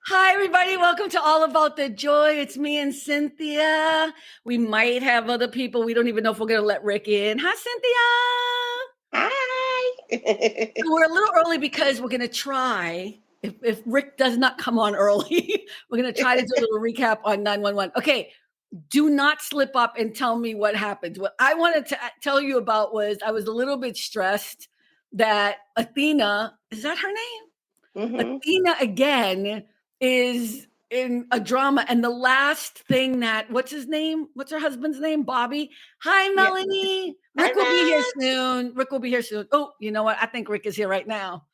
Hi, everybody. Welcome to All About the Joy. It's me and Cynthia. We might have other people. We don't even know if we're going to let Rick in. Hi, Cynthia. Hi. We're a little early because we're going to try, if Rick does not come on early, we're going to try to do a little recap on 911. Okay, do not slip up and tell me what happened. What I wanted to tell you about was I was a little bit stressed that Athena, is that her name? Mm-hmm. Athena again is in a drama. And the last thing that, what's his name? What's her husband's name? Bobby. Hi, Melanie. Hi, Rick will be here Matt. soon. Rick will be here soon. Oh, you know what? I think Rick is here right now.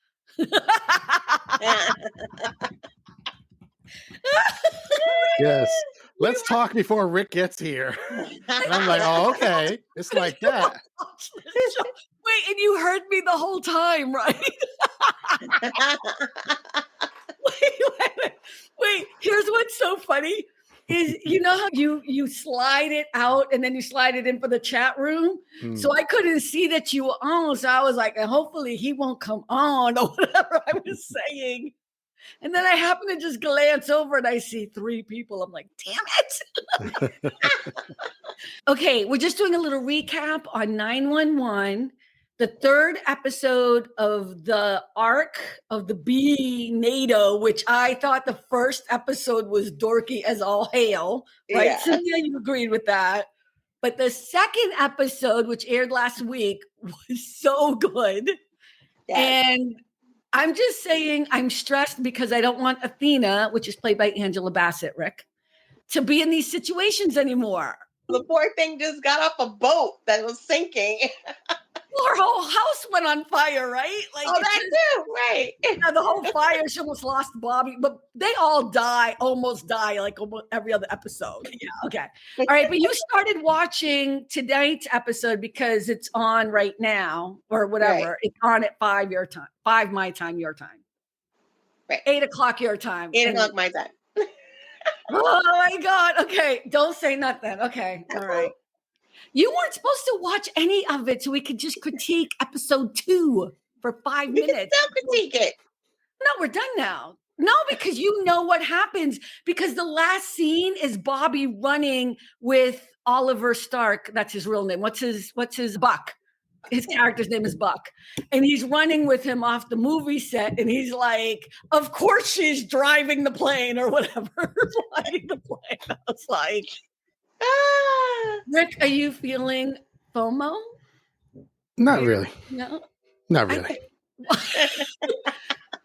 Yes. Let's talk before Rick gets here. And I'm like, oh, okay. It's like that. Wait, and you heard me the whole time, right? Wait, here's what's so funny is you know how you slide it out and then you slide it in for the chat room. So I couldn't see that you were on. So I was like, hopefully he won't come on or whatever I was saying. And then I happen to just glance over and I see 3 people. I'm like, damn it. Okay, we're just doing a little recap on 911. The 3rd episode of the arc of the B NATO, which I thought the first episode was dorky as all hail, right? Yeah. Cynthia, you agreed with that. But the 2nd episode, which aired last week, was so good. Yes. And I'm just saying I'm stressed because I don't want Athena, which is played by Angela Bassett, Rick, to be in these situations anymore. The poor thing just got off a boat that was sinking. Well, her whole house went on fire, right? Like, that too, right? Yeah, the whole fire. She almost lost Bobby, but they all almost die, like almost every other episode. Yeah, okay. All right, but you started watching tonight's episode because it's on right now, or whatever. Right. It's on at 5 your time, 5 my time, your time. Right. 8 o'clock your time. 8 o'clock my time. Oh my God. Okay, don't say nothing. Okay, all right. You weren't supposed to watch any of it, so we could just critique episode 2 for 5 minutes. We can still critique it. No, we're done now. No, because you know what happens. Because the last scene is Bobby running with Oliver Stark. That's his real name. What's his Buck? His character's name is Buck. And he's running with him off the movie set. And he's like, of course she's driving the plane or whatever. Flying the plane. I was like, Rick, are you feeling FOMO? Not really. No. Not really.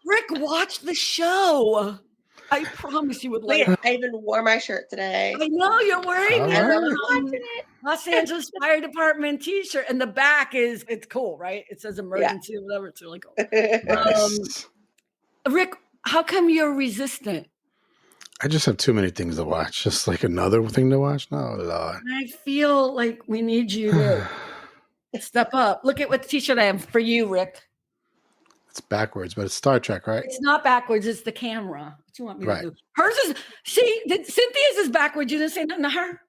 Rick, watch the show. I promise you would like it. I even wore my shirt today. I know you're wearing it. Los Angeles Fire Department t-shirt. And the back it's cool, right? It says emergency or whatever. It's really cool. Rick, how come you're resistant? I just have too many things to watch. Just like another thing to watch? No, Lord. I feel like we need you to step up. Look at what the t-shirt I have for you, Rick. It's backwards, but it's Star Trek, right? It's not backwards. It's the camera. What do you want me Right. to do? Hers is, see, Cynthia's is backwards. You didn't say nothing to her?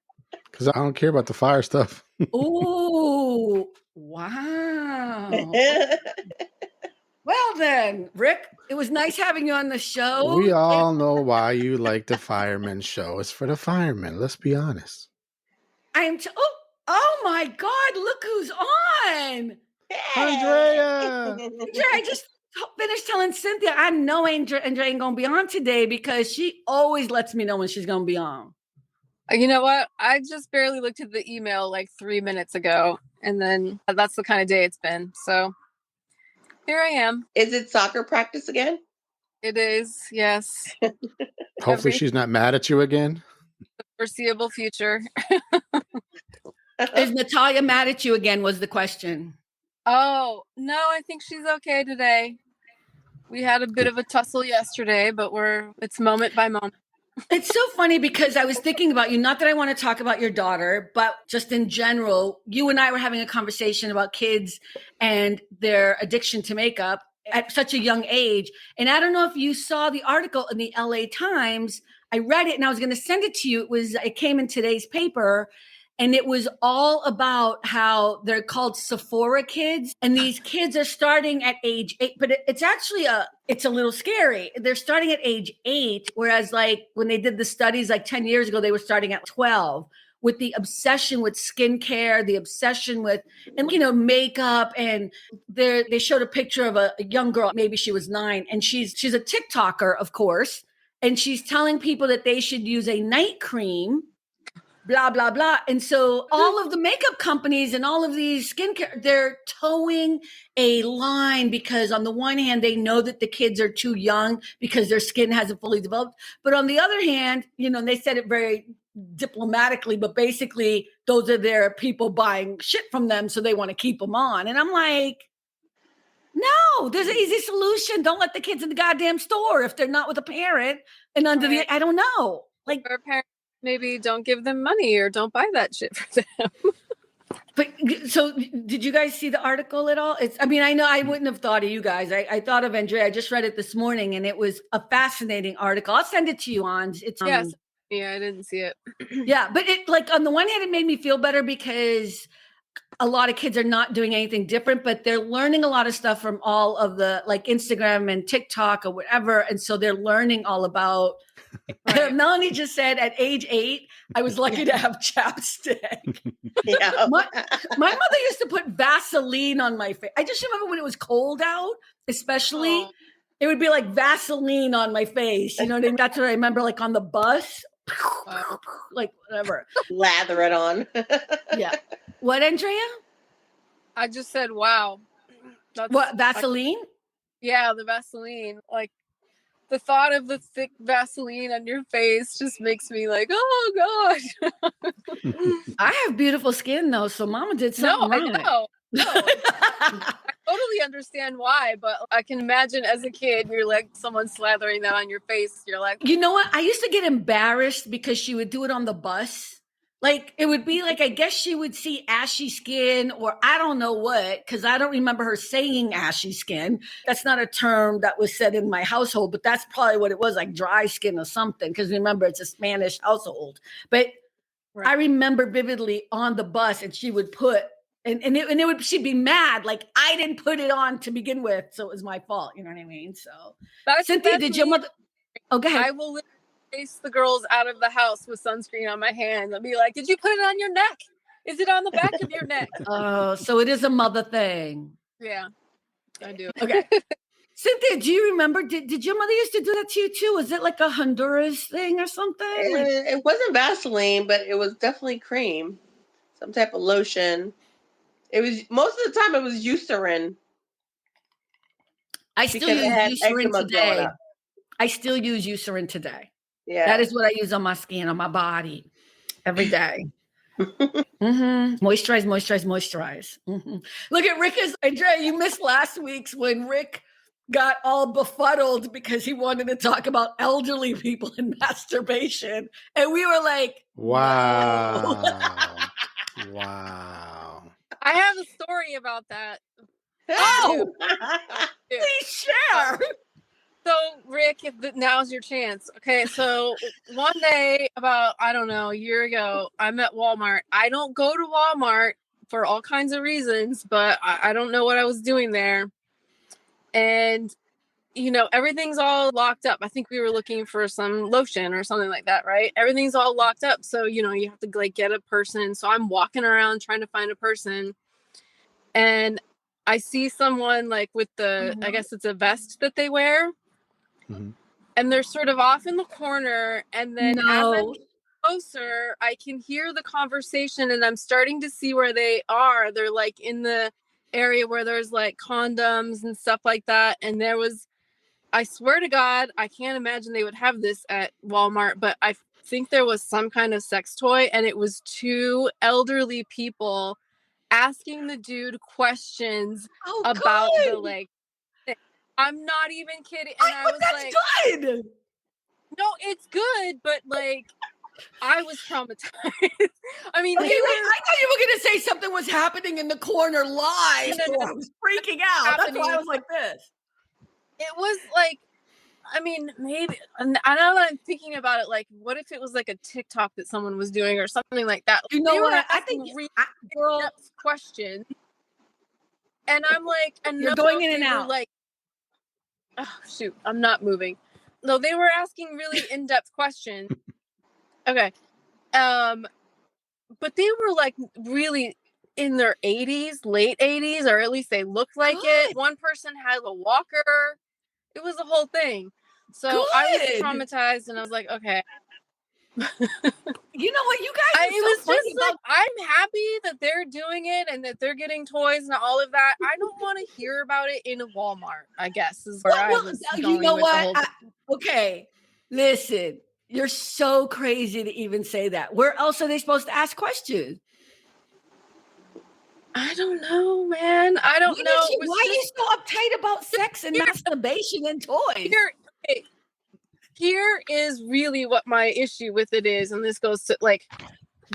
Because I don't care about the fire stuff. Oh, wow. Well then, Rick, it was nice having you on the show. We all know why you like the firemen show. It's for the firemen. Let's be honest. Oh my God, look who's on. Andrea. Andrea, I just finished telling Cynthia I know Andrea ain't going to be on today because she always lets me know when she's going to be on. You know what? I just barely looked at the email like 3 minutes ago. And then that's the kind of day it's been. So here I am. Is it soccer practice again? It is, yes. Hopefully she's not mad at you again. The foreseeable future. Is Natalia mad at you again was the question. Oh, no, I think she's okay today. We had a bit of a tussle yesterday, but it's moment by moment. It's so funny because I was thinking about you, not that I want to talk about your daughter, but just in general, you and I were having a conversation about kids and their addiction to makeup at such a young age. And I don't know if you saw the article in the LA Times. I read it and I was going to send it to you. It came in today's paper. And it was all about how they're called Sephora kids. And these kids are starting at age 8, but it's actually it's a little scary. They're starting at age 8, whereas like when they did the studies like 10 years ago, they were starting at 12, with the obsession with skincare, the obsession with, and makeup. And they showed a picture of a young girl, maybe she was 9, and she's a TikToker, of course. And she's telling people that they should use a night cream, blah, blah, blah. And so all of the makeup companies and all of these skincare, they're towing a line because on the one hand, they know that the kids are too young because their skin hasn't fully developed. But on the other hand, and they said it very diplomatically, but basically those are their people buying shit from them. So they want to keep them on. And I'm like, no, there's an easy solution. Don't let the kids in the goddamn store if they're not with a parent and under the, I don't know. Like, or parents maybe don't give them money or don't buy that shit for them. But so did you guys see the article at all? I know I wouldn't have thought of you guys. I thought of Andrea. I just read it this morning and it was a fascinating article. I'll send it to you, Ans. It's yes. Yeah, I didn't see it. Yeah, but it, like, on the one hand, it made me feel better because a lot of kids are not doing anything different, but they're learning a lot of stuff from all of the like Instagram and TikTok or whatever. And so they're learning all about, right. Melanie just said at age 8, I was lucky to have chapstick. Yeah. My mother used to put Vaseline on my face. I just remember when it was cold out, especially, it would be like Vaseline on my face. You know what I mean? That's what I remember, like on the bus, like whatever. Lather it on. Yeah. What, Andrea? I just said, wow. That's, what, Vaseline? Yeah, the Vaseline. Like, the thought of the thick Vaseline on your face just makes me like, oh, God. I have beautiful skin, though, so Mama did something wrong. I know. No. I totally understand why, but I can imagine as a kid, you're like someone slathering that on your face. You're like, you know what? I used to get embarrassed because she would do it on the bus. Like, it would be like, I guess she would see ashy skin or I don't know what, because I don't remember her saying ashy skin. That's not a term that was said in my household, but that's probably what it was, like dry skin or something, because remember, it's a Spanish household. But right. I remember vividly on the bus, and she would put, she'd be mad, like, I didn't put it on to begin with, so it was my fault. You know what I mean? So, Cynthia, did your mother... Oh, go ahead. I will chase the girls out of the house with sunscreen on my hand. I'll be like, did you put it on your neck? Is it on the back of your neck? Oh, so it is a mother thing. Yeah, I do. Okay. Cynthia, do you remember, did your mother used to do that to you too? Was it like a Honduras thing or something? It wasn't Vaseline, but it was definitely cream. Some type of lotion. It was, most of the time it was Eucerin. I still use Eucerin today. I still use Eucerin today. Yeah. That is what I use on my skin, on my body, every day. Moisturize. Look at Rick. Andrea, you missed last week's when Rick got all befuddled because he wanted to talk about elderly people and masturbation. And we were like, wow. Wow. I have a story about that. Oh, please share. So, Rick, now's your chance. Okay, so one day, about, I don't know, a year ago, I'm at Walmart. I don't go to Walmart for all kinds of reasons, but I don't know what I was doing there. And, everything's all locked up. I think we were looking for some lotion or something like that, right? Everything's all locked up. So, you have to like get a person. So I'm walking around trying to find a person. And I see someone like with I guess it's a vest that they wear. Mm-hmm. And they're sort of off in the corner. And then as I get closer, I can hear the conversation and I'm starting to see where they are. They're like in the area where there's like condoms and stuff like that. And I swear to God, I can't imagine they would have this at Walmart, but I think there was some kind of sex toy and it was 2 elderly people asking the dude questions about the like, I'm not even kidding. And I was like, good. No, it's good, but like, I was traumatized. I mean, I thought you were going to say something was happening in the corner live. So I was freaking out. That's why I was like this. It was like, I mean, maybe. And I know that I'm thinking about it. Like, what if it was like a TikTok that someone was doing or something like that? You know They were what? I asking think, really girl, in-depth questions, and I'm like, and you're no, going in and they were out. like, oh shoot, I'm not moving. No, they were asking really in-depth questions. Okay, but they were like really in their 80s, late 80s, or at least they looked like it. Good. One person had a walker. It was a whole thing. So I was Good. traumatized, and I was like, okay. You know what? You guys are It so was funny just about like, I'm happy that they're doing it and that they're getting toys and all of that. I don't want to hear about it in a Walmart, I guess, is where I was going you know with the what? whole Okay, listen, you're so crazy to even say that. Where else are they supposed to ask questions? I don't know, man. I don't know. Why are you so uptight about sex and masturbation and toys? Here is really what my issue with it is, and this goes to like,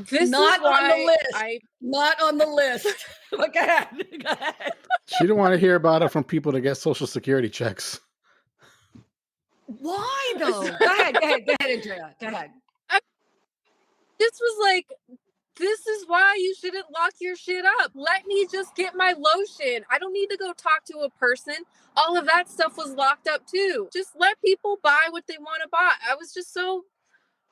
this Not is why on the list. Not on the list. Go ahead. Go ahead. She didn't want to hear about it from people to get Social Security checks. Why though? Go ahead, Andrea. Go ahead. This was like, this is why you shouldn't lock your shit up. Let me just get my lotion. I don't need to go talk to a person. All of that stuff was locked up too. Just let people buy what they want to buy. I was just so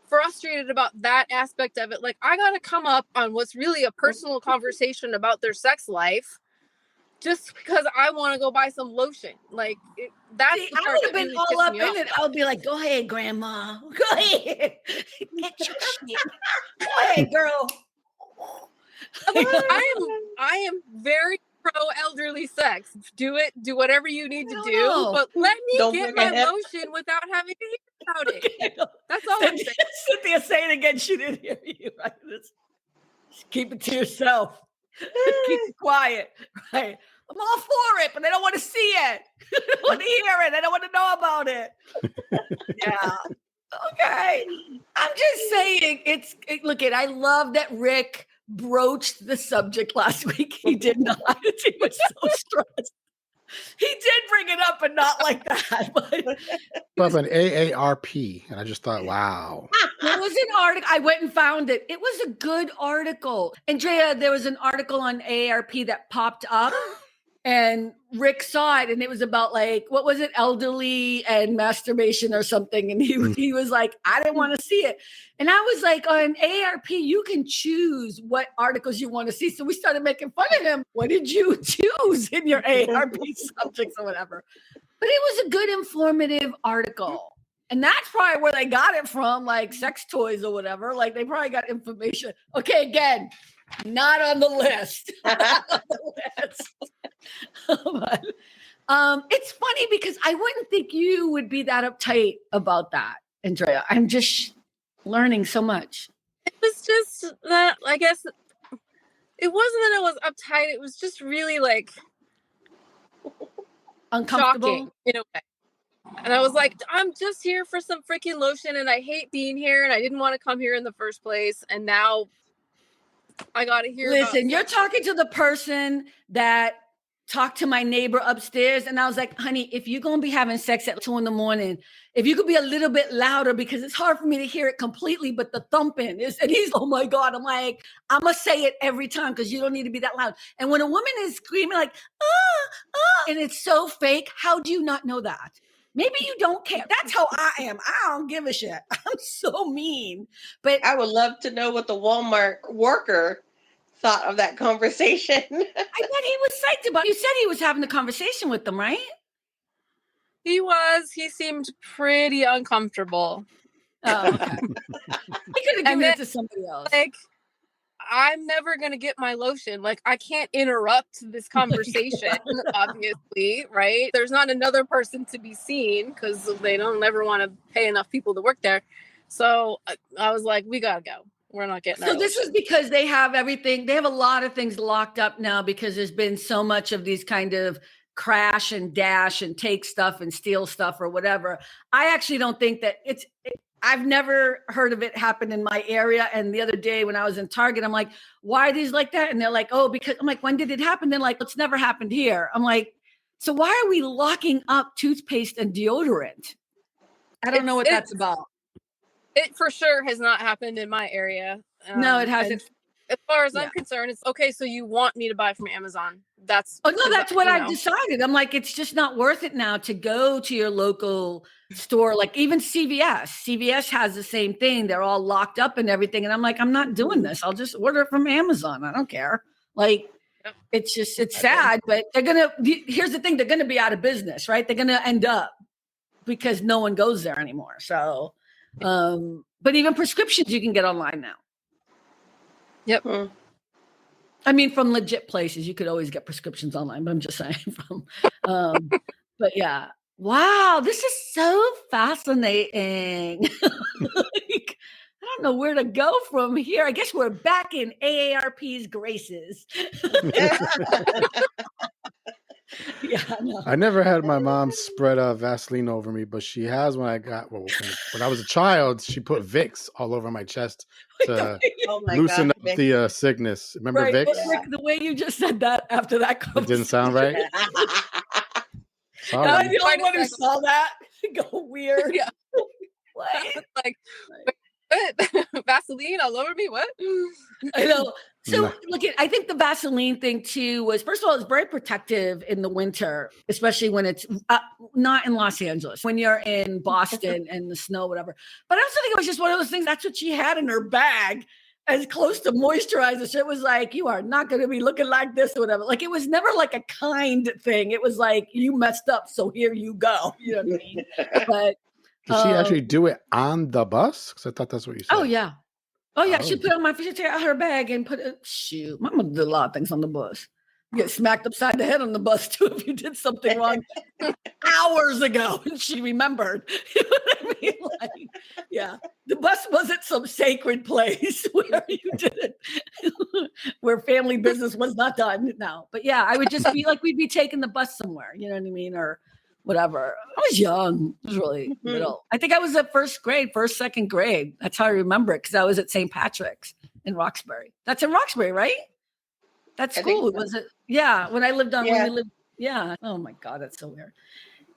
frustrated about that aspect of it. Like, I got to come up on what's really a personal conversation about their sex life just because I want to go buy some lotion. Like, that's the part I would have that been really all pissed up me in off it. I would be like, go ahead, grandma. Go ahead. Get your shit. Go ahead, girl. I am very pro elderly sex. Do it. Do whatever you need to do. But let me get my lotion without having to hear about it. That's all I'm saying. Cynthia, say it again. She didn't hear you. Right? Just keep it to yourself. Keep it quiet. Right. I'm all for it, but they don't want to see it. They don't want to hear it. They don't want to know about it. Yeah. Okay. I'm just saying look, I love that Rick broached the subject last week. He did not. He was so stressed. He did bring it up, but not like that. But an AARP, and I just thought, wow. There was an article. I went and found it. It was a good article. Andrea, there was an article on AARP that popped up, and Rick saw it, and it was about like, what was it? Elderly and masturbation or something. And he was like, I didn't want to see it. And I was like, on AARP, you can choose what articles you want to see. So we started making fun of him. What did you choose in your AARP subjects or whatever? But it was a good informative article. And that's probably where they got it from, like sex toys or whatever. Like they probably got information. Okay, again, not on the list. Not on the list. But, it's funny because I wouldn't think you would be that uptight about that, Andrea. I'm just learning so much. It was just that, I guess, it wasn't that I was uptight. It was just really like Uncomfortable shocking in a way. And I was like, I'm just here for some freaking lotion, and I hate being here, and I didn't want to come here in the first place. And now I got to hear. Listen, you're talking to the person that talked to my neighbor upstairs, and I was like, honey, if you're going to be having sex at 2 a.m, if you could be a little bit louder, because it's hard for me to hear it completely, but the thumping is, and he's, oh my God, I'm like, I'm going to say it every time because you don't need to be that loud. And when a woman is screaming like, and it's so fake, how do you not know that? Maybe you don't care. That's how I am. I don't give a shit. I'm so mean. But I would love to know what the Walmart worker thought of that conversation. I bet he was psyched about it. You said he was having a conversation with them, right? He was. He seemed pretty uncomfortable. Oh, okay. He could have given it to somebody else. Like, I'm never going to get my lotion. Like, I can't interrupt this conversation, obviously, right? There's not another person to be seen because they don't ever want to pay enough people to work there. So I was like, we got to go. We're not getting So this is because they have everything. They have a lot of things locked up now because there's been so much of these kind of crash and dash and take stuff and steal stuff or whatever. I actually don't think that I've never heard of it happen in my area. And the other day when I was in Target, I'm like, why are these like that? And they're like, oh, because I'm like, when did it happen? They're like, it's never happened here. I'm like, so why are we locking up toothpaste and deodorant? I don't know what that's about. It for sure has not happened in my area. No, it hasn't. As far as Yeah. I'm concerned, it's okay. So you want me to buy from Amazon? That's Oh no, that's what I've decided. I'm like, it's just not worth it now to go to your local store. Like even CVS. CVS has the same thing. They're all locked up and everything. And I'm like, I'm not doing this. I'll just order it from Amazon. I don't care. Like, it's sad, but here's the thing, they're gonna be out of business, right? They're gonna end up because no one goes there anymore. So but even prescriptions you can get online now. Yep. I mean, from legit places, you could always get prescriptions online, but I'm just saying but yeah. Wow, this is so fascinating. Like, I don't know where to go from here. I guess we're back in AARP's graces. Yeah, no. I never had my mom spread Vaseline over me, but she has when I was a child. She put Vicks all over my chest to loosen up the sickness. Remember right, Vicks? Rick, the way you just said that after that It didn't sound right. Sorry. I'm the only one who saw that go weird. Yeah. What? Like, what? Vaseline all over me? What? I know. So look, I think the Vaseline thing too was, first of all, it's very protective in the winter, especially when it's not in Los Angeles, when you're in Boston and the snow, whatever. But I also think it was just one of those things. That's what she had in her bag, as close to moisturizer. So it was like, you are not going to be looking like this or whatever. Like, it was never like a kind thing. It was like, you messed up, so here you go. You know what I mean? But did she actually do it on the bus? Because I thought that's what you said. oh yeah. Oh yeah, she put on she took out her bag and put it. Shoot, my mother did a lot of things on the bus. You get smacked upside the head on the bus too if you did something wrong hours ago and she remembered. You know what I mean? Like, yeah, the bus wasn't some sacred place where you did it, where family business was not done. No, but yeah, I would just be like, we'd be taking the bus somewhere. You know what I mean, or whatever. I was young. I was really little. I think I was at second grade. That's how I remember it, because I was at St. Patrick's in Roxbury. That's in Roxbury, right? That's school. So. Was it? Yeah. When I lived on, when we lived. Yeah. Oh my God, that's so weird.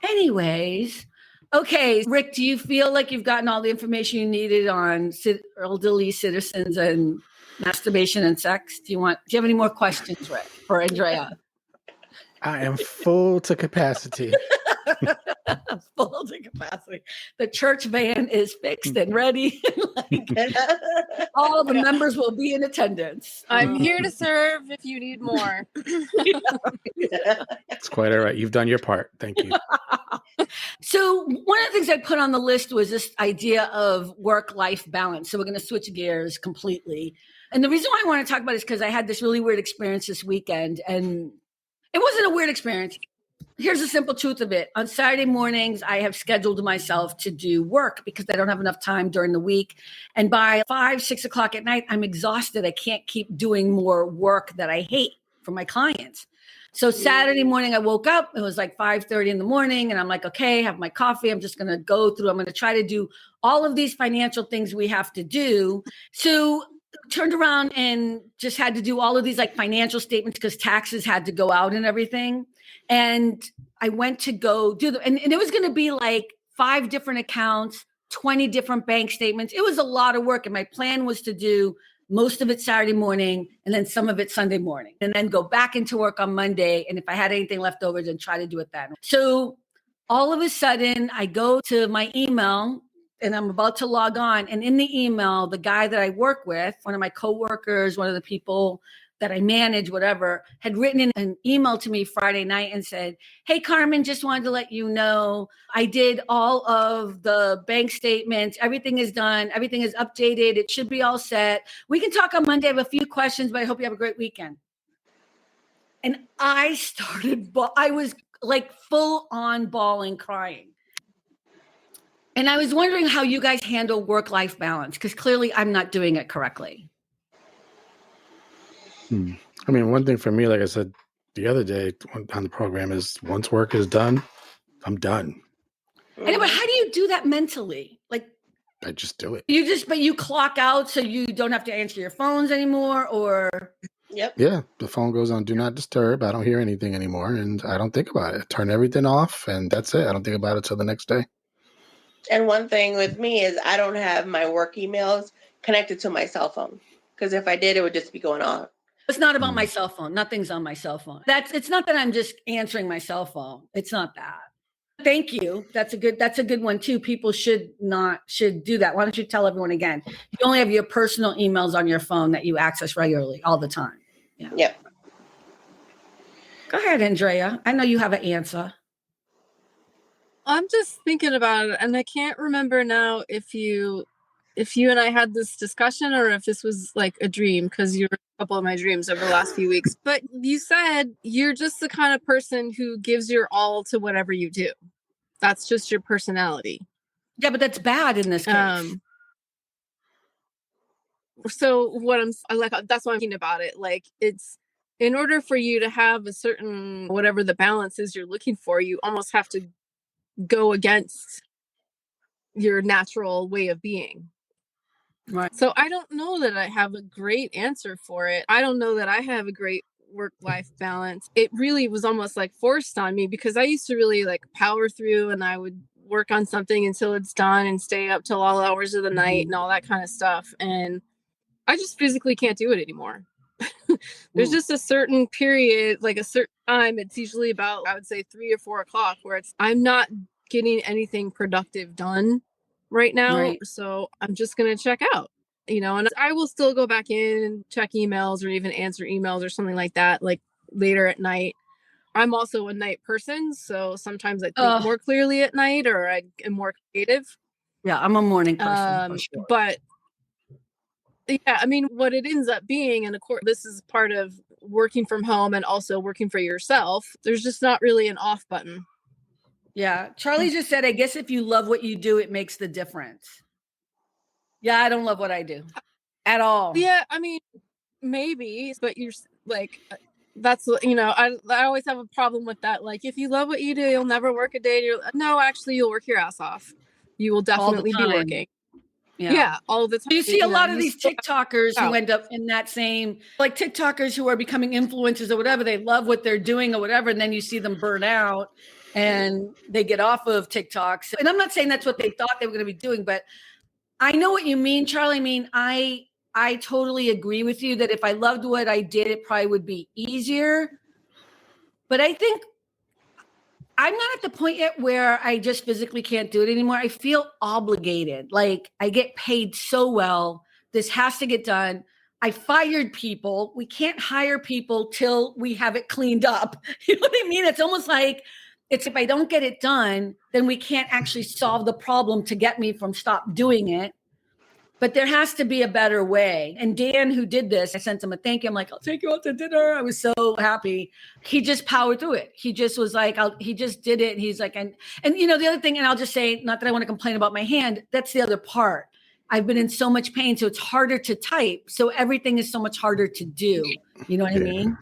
Anyways, okay, Rick, do you feel like you've gotten all the information you needed on elderly citizens and masturbation and sex? Do you have any more questions, Rick, for Andrea? I am full to capacity. Full to capacity. The church van is fixed and ready. All the members will be in attendance. I'm here to serve if you need more. It's quite all right. You've done your part. Thank you. So one of the things I put on the list was this idea of work-life balance. So we're going to switch gears completely. And the reason why I want to talk about it is because I had this really weird experience this weekend, and it wasn't a weird experience. Here's the simple truth of it. On Saturday mornings, I have scheduled myself to do work because I don't have enough time during the week. And by 5, 6 o'clock at night, I'm exhausted. I can't keep doing more work that I hate for my clients. So Saturday morning, I woke up. It was like 5:30 in the morning. And I'm like, okay, have my coffee. I'm just going to go through. I'm going to try to do all of these financial things we have to do. So turned around and just had to do all of these like financial statements because taxes had to go out and everything. And I went to go do and it was going to be like 5 different accounts, 20 different bank statements. It was a lot of work. And my plan was to do most of it Saturday morning and then some of it Sunday morning, and then go back into work on Monday. And if I had anything left over, then try to do it then. So all of a sudden I go to my email and I'm about to log on. And in the email, the guy that I work with, one of my coworkers, one of the people that I manage, whatever, had written in an email to me Friday night and said, hey, Carmen, just wanted to let you know I did all of the bank statements. Everything is done. Everything is updated. It should be all set. We can talk on Monday. I have a few questions, but I hope you have a great weekend. And I was like full on bawling, crying. And I was wondering how you guys handle work-life balance, because clearly I'm not doing it correctly. I mean, one thing for me, like I said the other day on the program, is once work is done, I'm done. But how do you do that mentally? Like, I just do it. But you clock out so you don't have to answer your phones anymore, or? Yep. Yeah, the phone goes on do not disturb. I don't hear anything anymore, and I don't think about it. I turn everything off, and that's it. I don't think about it till the next day. And one thing with me is I don't have my work emails connected to my cell phone, because if I did, it would just be going off. It's not about my cell phone. Nothing's on my cell phone. It's not that I'm just answering my cell phone. It's not that. Thank you. That's a good one too. People should do that. Why don't you tell everyone again? You only have your personal emails on your phone that you access regularly all the time. Yeah. Yep. Go ahead, Andrea. I know you have an answer. I'm just thinking about it, and I can't remember now if you and I had this discussion or if this was like a dream, because you were a couple of my dreams over the last few weeks. But you said you're just the kind of person who gives your all to whatever you do. That's just your personality. Yeah, but that's bad in this case. So that's what I'm thinking about it. Like, it's in order for you to have a certain, whatever the balance is you're looking for, you almost have to go against your natural way of being. Right. So I don't know that I have a great answer for it. I don't know that I have a great work-life balance. It really was almost like forced on me, because I used to really like power through, and I would work on something until it's done and stay up till all hours of the night and all that kind of stuff. And I just physically can't do it anymore. There's just a certain period, like a certain time. It's usually about, I would say, 3 or 4 o'clock, where I'm not getting anything productive done right now. Right. So I'm just going to check out, and I will still go back in and check emails or even answer emails or something like that, like later at night. I'm also a night person, so sometimes I think more clearly at night, or I am more creative. Yeah, I'm a morning person. For sure. But yeah, I mean, what it ends up being, and of course, this is part of working from home and also working for yourself, there's just not really an off button. Yeah. Charlie just said, I guess if you love what you do, it makes the difference. Yeah, I don't love what I do at all. Yeah, I mean, maybe, but you're like, that's, I always have a problem with that. Like, if you love what you do, you'll never work a day. No, actually, you'll work your ass off. You will definitely be working. Yeah, all the time. You see a lot of these TikTokers who end up in that same, like TikTokers who are becoming influencers or whatever. They love what they're doing or whatever. And then you see them burn out and they get off of TikToks. And I'm not saying that's what they thought they were going to be doing, but I know what you mean, Charlie. I mean, I totally agree with you that if I loved what I did, it probably would be easier. But I think I'm not at the point yet where I just physically can't do it anymore. I feel obligated. Like, I get paid so well. This has to get done. I fired people. We can't hire people till we have it cleaned up. You know what I mean? It's almost like if I don't get it done, then we can't actually solve the problem to get me from stop doing it. But there has to be a better way. And Dan, who did this, I sent him a thank you. I'm like, I'll take you out to dinner. I was so happy. He just powered through it. He just was like, he just did it. And he's like, and the other thing, and I'll just say, not that I want to complain about my hand, that's the other part. I've been in so much pain, so it's harder to type. So everything is so much harder to do. You know what I mean?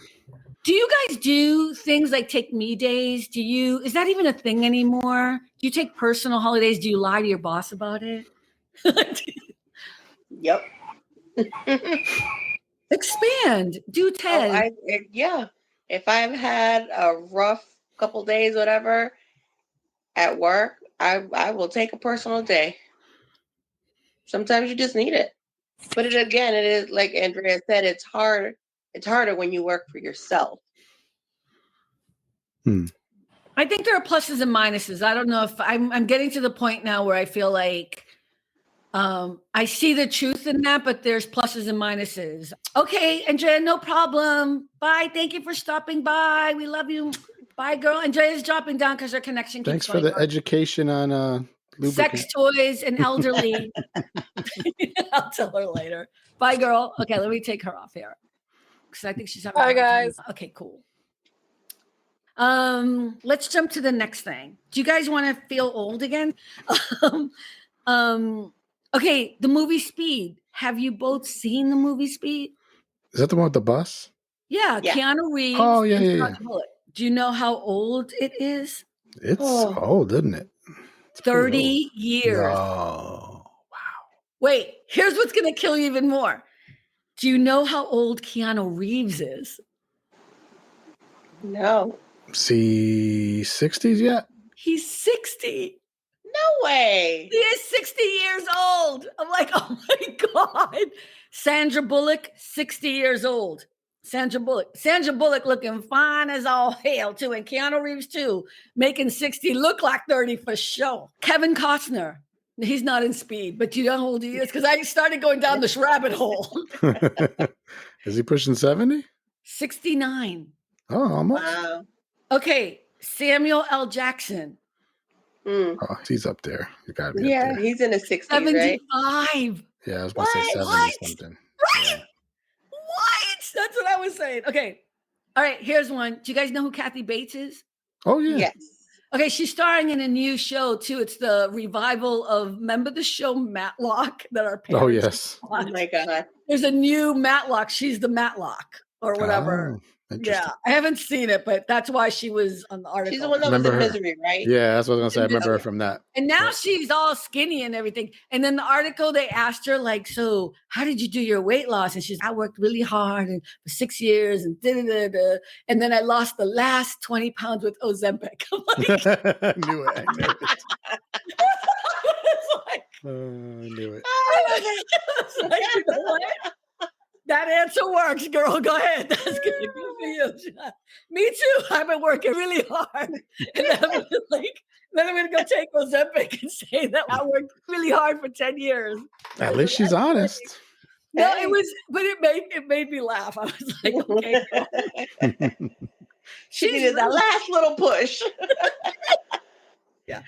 Do you guys do things like take me days? Is that even a thing anymore? Do you take personal holidays? Do you lie to your boss about it? Yep. Expand. Do 10. Yeah. If I've had a rough couple days, whatever, at work, I will take a personal day. Sometimes you just need it. But it is like Andrea said, it's hard. It's harder when you work for yourself. I think there are pluses and minuses. I don't know if I'm getting to the point now where I feel like I see the truth in that, but there's pluses and minuses. Okay, Andrea, no problem. Bye. Thank you for stopping by. We love you. Bye, girl. Andrea's dropping down because her connection keeps Thanks for the education on sex toys and elderly. I'll tell her later. Bye, girl. Okay, let me take her off here because I think she's having. Bye, guys. Okay, cool. Let's jump to the next thing. Do you guys want to feel old again? Okay, the movie Speed. Have you both seen the movie Speed? Is that the one with the bus? Yeah. Keanu Reeves. Oh, yeah. Bullock. Do you know how old it is? It's old, isn't it? It's 30 years. Oh, wow. Wait, here's what's going to kill you even more. Do you know how old Keanu Reeves is? No. See, 60s yet? He's 60. No way. He is 60 years old. I'm like, oh my God. Sandra Bullock, 60 years old. Sandra Bullock looking fine as all hell, too. And Keanu Reeves, too, making 60 look like 30 for sure. Kevin Costner. He's not in Speed, but you know how old he is? Because I started going down this rabbit hole. Is he pushing 70? 69. Oh, almost. Wow. Okay, Samuel L. Jackson. Oh, he's up there. You gotta be up there. He's in his 60s, 75. right? Yeah, I was about to say 70 something. Right? Yeah. What? That's what I was saying. Okay. All right, here's one. Do you guys know who Kathy Bates is? Oh, yeah. Yes. Okay, she's starring in a new show, too. It's the revival of, remember the show Matlock that our parents... Oh, yes. Oh, my God. There's a new Matlock. She's the Matlock or whatever. Oh, interesting. Yeah, I haven't seen it, but that's why she was on the article. She's the one that was in Misery, right? Yeah, that's what I was going to say. I remember her from that. And now she's all skinny and everything. And then the article, they asked her, like, so how did you do your weight loss? And she's, I worked really hard and for 6 years and da-da-da-da. And then I lost the last 20 pounds with Ozempic. I'm like, I knew it. I knew it. Like, you know what? That answer works, girl. Go ahead. That's good. Good for you. Me too. I've been working really hard. And then I'm going to go take Ozempic and say that I worked really hard for 10 years. At least she's honest. No, it was, but it made me laugh. I was like, okay. She needed that last little push. Yeah.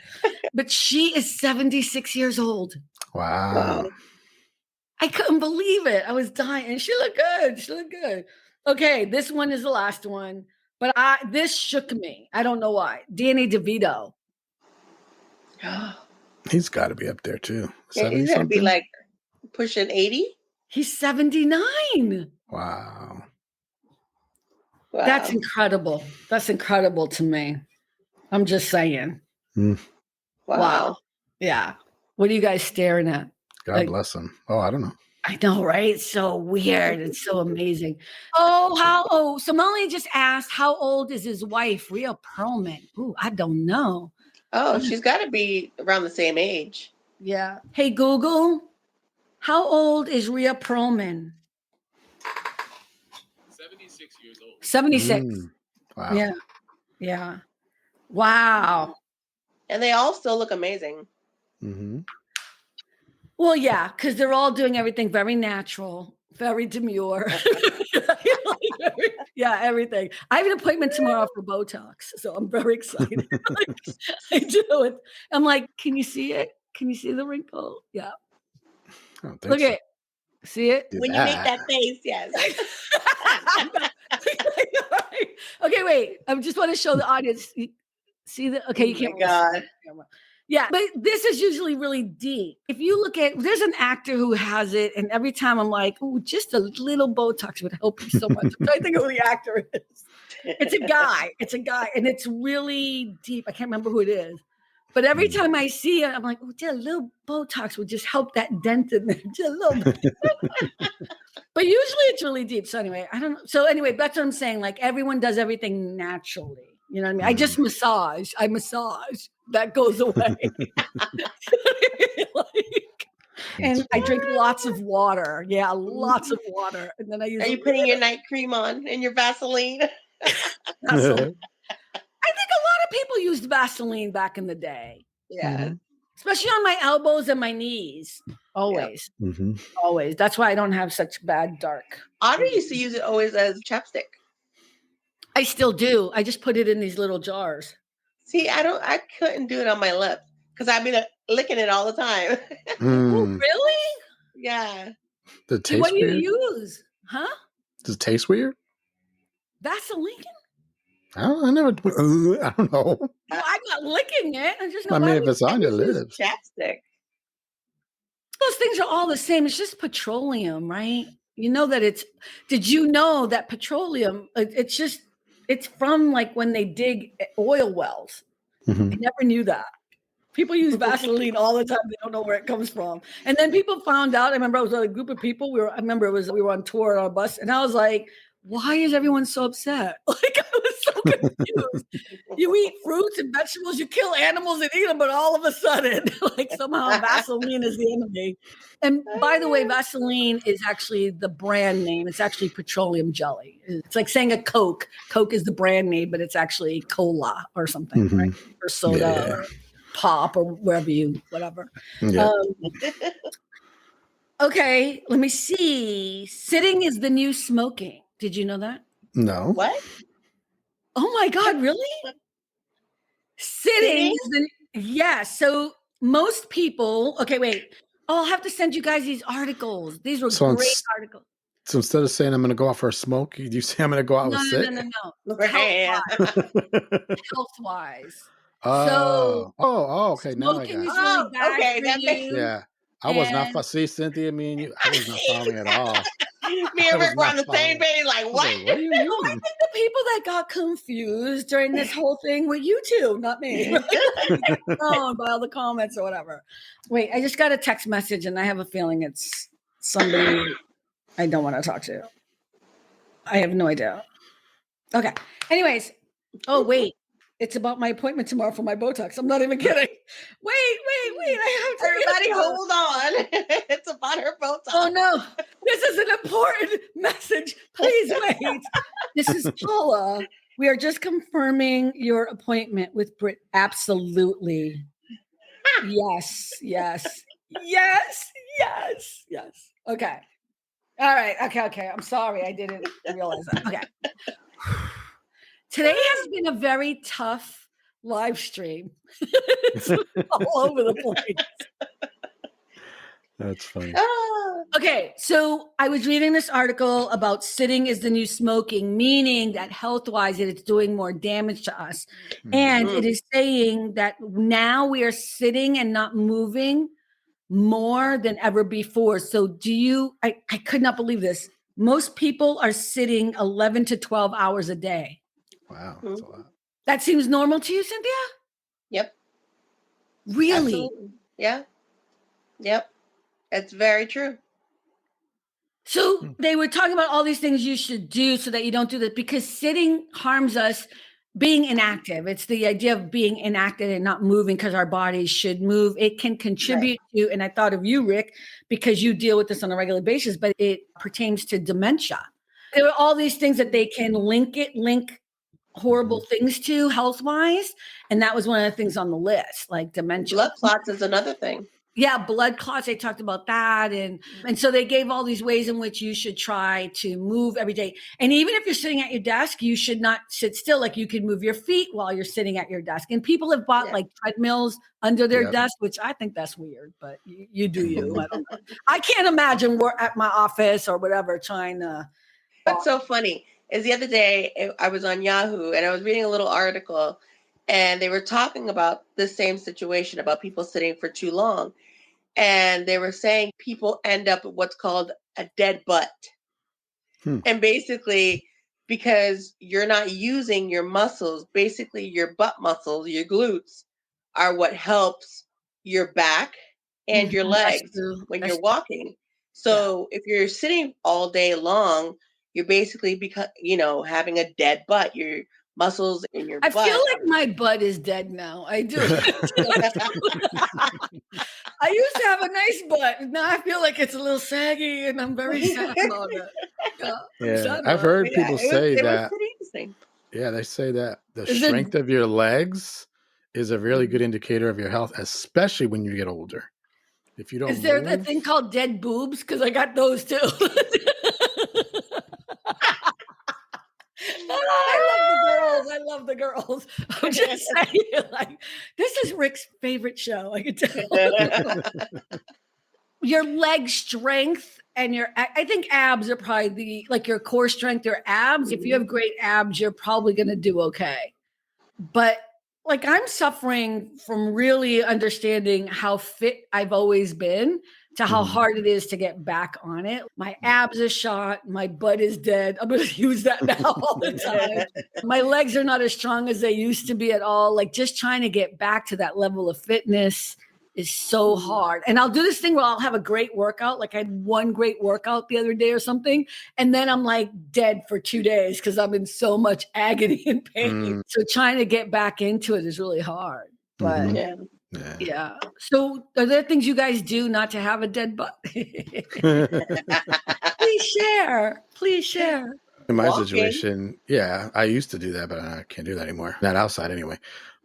But she is 76 years old. Wow. I couldn't believe it. I was dying. And she looked good. Okay, this one is the last one. But this shook me. I don't know why. Danny DeVito. He's got to be up there too. Yeah, he's got to be like pushing 80. He's 79. Wow. That's incredible. That's incredible to me. I'm just saying. Wow. Yeah. What are you guys staring at? God bless him. Oh, I don't know. I know, right? It's so weird. It's so amazing. So Melanie just asked, how old is his wife, Rhea Perlman? Ooh, I don't know. Oh, she's got to be around the same age. Yeah. Hey, Google, how old is Rhea Perlman? 76 years old. 76. Wow. Yeah. Yeah. Wow. And they all still look amazing. Mm-hmm. Well, yeah, because they're all doing everything very natural, very demure. Yeah, everything. I have an appointment tomorrow for Botox, so I'm very excited. I do it. I'm like, can you see it? Can you see the wrinkle? Yeah. Look at it. See it? When you make that face, yes. Okay, wait. I just want to show the audience. See the? Okay, you can't. Oh my God. Yeah, but this is usually really deep. If you look at, there's an actor who has it, and every time I'm like, oh, just a little Botox would help you so much. I'm trying to think of who the actor is. It's a guy, and it's really deep. I can't remember who it is. But every time I see it, I'm like, oh, just a little Botox would just help that dent in there. Just a little bit. But usually it's really deep. So anyway, I don't know. So anyway, that's what I'm saying. Like everyone does everything naturally. You know what I mean? I just massage. That goes away. And I drink lots of water. Yeah, lots of water. And then I use. Are you putting your night cream on and your Vaseline? Vaseline. I think a lot of people used Vaseline back in the day. Yeah. Especially on my elbows and my knees. Always. Yep. Mm-hmm. Always. That's why I don't have such bad dark. Andrea used to use it always as chapstick. I still do. I just put it in these little jars. See, I couldn't do it on my lips because I've been licking it all the time. Oh, really? Yeah. Does it taste what do weird? You use? Huh? Does it taste weird? Vaseline? I don't know. Well, I'm not licking it. I mean, if it's on your lips. Chapstick. Those things are all the same. It's just petroleum, right? You know that did you know that petroleum, it's from like when they dig oil wells. Mm-hmm. I never knew that. People use Vaseline all the time. They don't know where it comes from. And then people found out, I remember I was with a group of people. We were on tour on a bus and I was like, why is everyone so upset? Like I was so confused. You eat fruits and vegetables, you kill animals and eat them, but all of a sudden, like somehow Vaseline is the enemy. And by the way, Vaseline is actually the brand name. It's actually petroleum jelly. It's like saying a Coke. Coke is the brand name, but it's actually cola or something, right? Or soda or pop or whatever. Yeah. Okay, let me see. Sitting is the new smoking. Did you know that? No. What? Oh my God, really? Sitting is the so most people, okay, wait. Oh, I'll have to send you guys these articles. These were great articles. So instead of saying I'm going to go out for a smoke, you say I'm going to go out with sit? No. Health-wise. Okay. Now I got smoking is really bad for you. Yeah. I was not fussy, Cynthia. Me and you, I was not following at all. Me and Rick were on the same page, like, what? What do you mean? I think the people that got confused during this whole thing were you two, not me. By all the comments or whatever. Wait, I just got a text message and I have a feeling it's somebody I don't want to talk to. I have no idea. Okay. Anyways. Oh, wait. It's about my appointment tomorrow for my Botox. I'm not even kidding. Wait. I have to Everybody hold on. It's about her Botox. Oh, no. This is an important message. Please wait. This is Paula. We are just confirming your appointment with Britt. Absolutely. Yes. Okay. All right. Okay. I'm sorry. I didn't realize that. Okay. Today has been a very tough live stream. It's all over the place. That's funny. Okay, so I was reading this article about sitting is the new smoking, meaning that health-wise it's doing more damage to us. And it is saying that now we are sitting and not moving more than ever before. So I could not believe this. Most people are sitting 11 to 12 hours a day. Wow, that's a lot. That seems normal to you, Cynthia? Yep. Really? Absolutely. Yeah. Yep. It's very true. So they were talking about all these things you should do so that you don't do this, because sitting harms us being inactive. It's the idea of being inactive and not moving because our bodies should move. It can contribute to, and I thought of you, Rick, because you deal with this on a regular basis, but it pertains to dementia. There are all these things that they can link horrible things to health-wise. And that was one of the things on the list, like dementia. Blood clots is another thing. Yeah, blood clots. They talked about that. And so they gave all these ways in which you should try to move every day. And even if you're sitting at your desk, you should not sit still. Like you can move your feet while you're sitting at your desk. And people have bought like treadmills under their desk, which I think that's weird, but you do you. I don't know. I can't imagine we're at my office or whatever trying to. What's so funny is the other day I was on Yahoo and I was reading a little article and they were talking about the same situation about people sitting for too long. And they were saying people end up with what's called a dead butt. And basically, because you're not using your muscles, basically your butt muscles, your glutes are what helps your back and your legs when you're walking. So if you're sitting all day long, you're basically having a dead butt. Your muscles in your butt. I feel like my butt is dead now. I do. I used to have a nice butt. Now I feel like it's a little saggy, and I'm very sad about it. Yeah, I've heard people say that. Yeah, they say that the strength of your legs is a really good indicator of your health, especially when you get older. If you don't, is there that thing called dead boobs? Because I got those too. I love the girls. I'm just saying, like, this is Rick's favorite show. I can tell. Your leg strength and I think abs are probably your core strength, your abs. If you have great abs, you're probably going to do okay. But like, I'm suffering from really understanding how fit I've always been to how hard it is to get back on it. My abs are shot. My butt is dead. I'm going to use that now all the time. My legs are not as strong as they used to be at all. Like, just trying to get back to that level of fitness is so hard. And I'll do this thing where I'll have a great workout. Like I had one great workout the other day or something. And then I'm like dead for 2 days because I'm in so much agony and pain. So trying to get back into it is really hard. But yeah. So are there things you guys do not to have a dead butt? Please share. In my situation, I used to do that, but I can't do that anymore. Not outside anyway.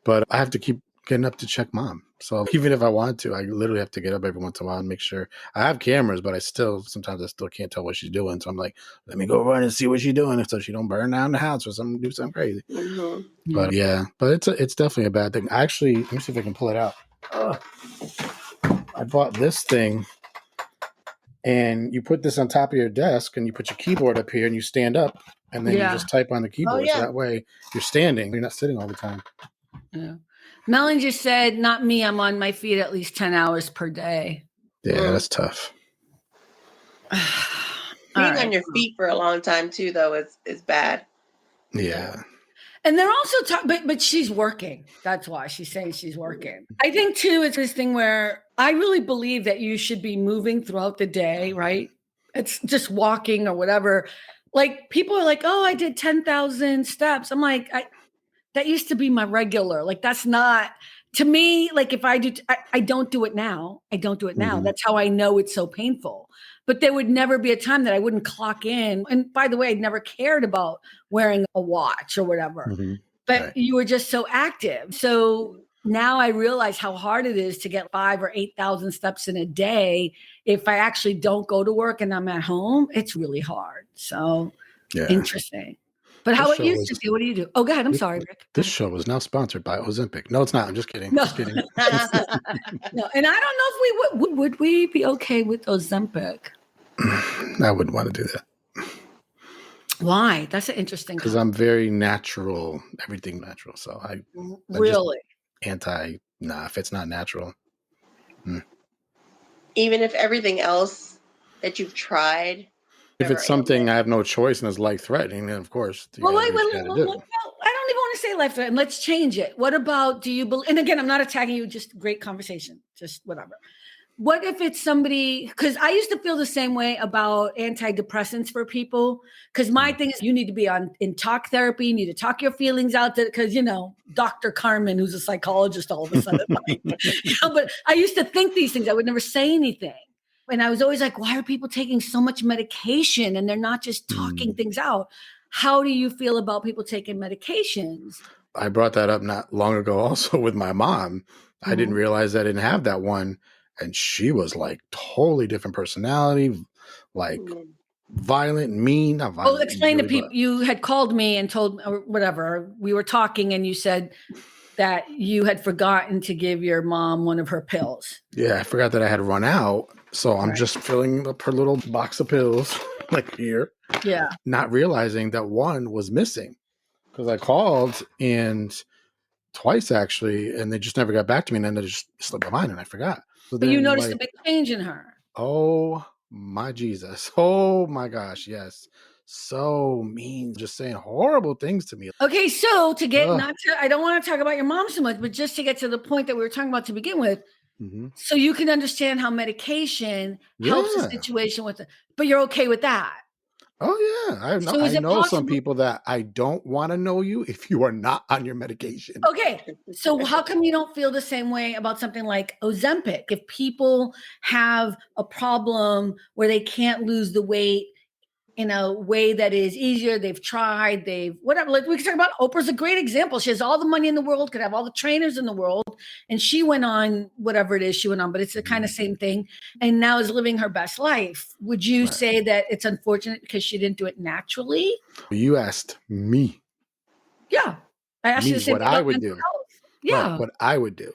But I have to keep getting up to check mom. So even if I want to, I literally have to get up every once in a while and make sure. I have cameras, but sometimes I still can't tell what she's doing. So I'm like, let me go run and see what she's doing so she don't burn down the house or do something crazy. But it's definitely a bad thing. Actually, let me see if I can pull it out. I bought this thing, and you put this on top of your desk, and you put your keyboard up here, and you stand up, and then you just type on the keyboard. So that way you're standing, you're not sitting all the time. Yeah. Melanie just said, not me, I'm on my feet at least 10 hours per day. Yeah, that's tough. Being on your feet for a long time too, though, is bad. Yeah. And they're also but she's working. That's why she's saying she's working. I think too, it's this thing where I really believe that you should be moving throughout the day, right? It's just walking or whatever. Like people are like, oh, I did 10,000 steps. I'm like, that used to be my regular. Like that's not, to me, like if I do, I don't do it now. I don't do it now. That's how I know it's so painful. But there would never be a time that I wouldn't clock in. And by the way, I never cared about wearing a watch or whatever. But you were just so active. So now I realize how hard it is to get 5,000 or 8,000 steps in a day. If I actually don't go to work and I'm at home, it's really hard. So interesting. But how about you, Cynthia? What do you do? Oh, go ahead. I'm sorry, Rick. This show is now sponsored by Ozempic. No, it's not. I'm just kidding. No. Just kidding. No, and I don't know if would we be okay with Ozempic? I wouldn't want to do that. Why? That's an interesting. Because I'm very natural, everything natural. So I really if it's not natural. Even if everything else that you've tried. If it's something I have no choice and it's life threatening, then of course. Well, I don't even want to say life threatening. Let's change it. What about, do you believe, and again, I'm not attacking you, just great conversation, just whatever. What if it's somebody, because I used to feel the same way about antidepressants for people, because my thing is you need to be in talk therapy, you need to talk your feelings out, because, Dr. Carmen, who's a psychologist all of a sudden. But I used to think these things. I would never say anything. And I was always like, why are people taking so much medication and they're not just talking things out? How do you feel about people taking medications? I brought that up not long ago also with my mom. I didn't realize I didn't have that one. And she was like totally different personality, like violent, mean. Not violent. Well, explain to people. You had called me and told, or whatever, we were talking and you said that you had forgotten to give your mom one of her pills. Yeah, I forgot that I had run out. So I'm just filling up her little box of pills like here. Yeah. Not realizing that one was missing because I called and twice actually, and they just never got back to me. And then they just slipped my mind and I forgot. So but you noticed a big change in her. Oh my Jesus. Oh my gosh. Yes. So mean, just saying horrible things to me. Okay. So to get, I don't want to talk about your mom so much, but just to get to the point that we were talking about to begin with. So you can understand how medication helps the situation with it, but you're okay with that. Oh yeah. I know some people that I don't want to know you if you are not on your medication. Okay. So how come you don't feel the same way about something like Ozempic? If people have a problem where they can't lose the weight in a way that is easier, they've tried, whatever. Like we can talk about Oprah's a great example. She has all the money in the world, could have all the trainers in the world, and she went on whatever it is she went on, but it's the kind of same thing, and now is living her best life. Would you say that it's unfortunate because she didn't do it naturally? You asked me. Yeah. I asked you the same what I would do. Yeah. Right, what I would do.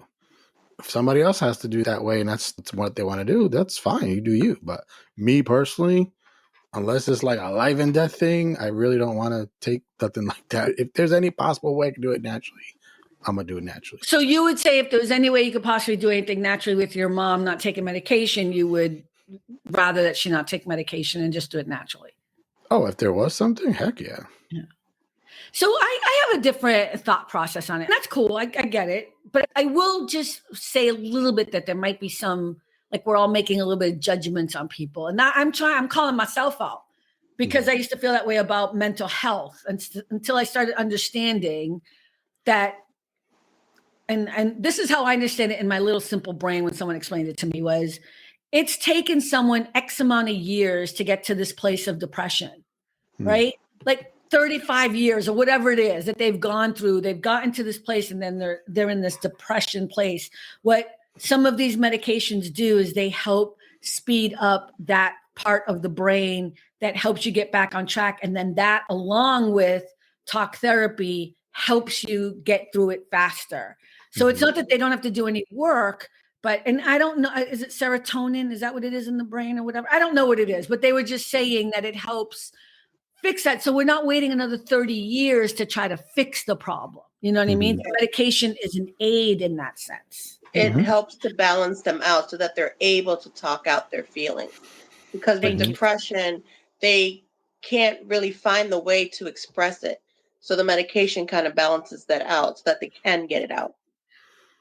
If somebody else has to do it that way and that's what they want to do, that's fine. You do you. But me personally, unless it's like a life and death thing, I really don't want to take something like that. If there's any possible way I can do it naturally, I'm going to do it naturally. So you would say if there was any way you could possibly do anything naturally with your mom not taking medication, you would rather that she not take medication and just do it naturally? Oh, if there was something, heck yeah. So I have a different thought process on it. That's cool. I get it. But I will just say a little bit that there might be some, like we're all making a little bit of judgments on people. And I'm calling myself out because I used to feel that way about mental health until I started understanding that. And this is how I understand it in my little simple brain when someone explained it to me was it's taken someone X amount of years to get to this place of depression, right? Like 35 years or whatever it is that they've gone through, they've gotten to this place and then they're in this depression place. What some of these medications do is they help speed up that part of the brain that helps you get back on track. And then that along with talk therapy helps you get through it faster. So it's not that they don't have to do any work, and I don't know, is it serotonin? Is that what it is in the brain or whatever? I don't know what it is, but they were just saying that it helps fix that. So we're not waiting another 30 years to try to fix the problem. You know what I mean? The medication is an aid in that sense. It helps to balance them out so that they're able to talk out their feelings. Because with depression, they can't really find the way to express it. So the medication kind of balances that out so that they can get it out.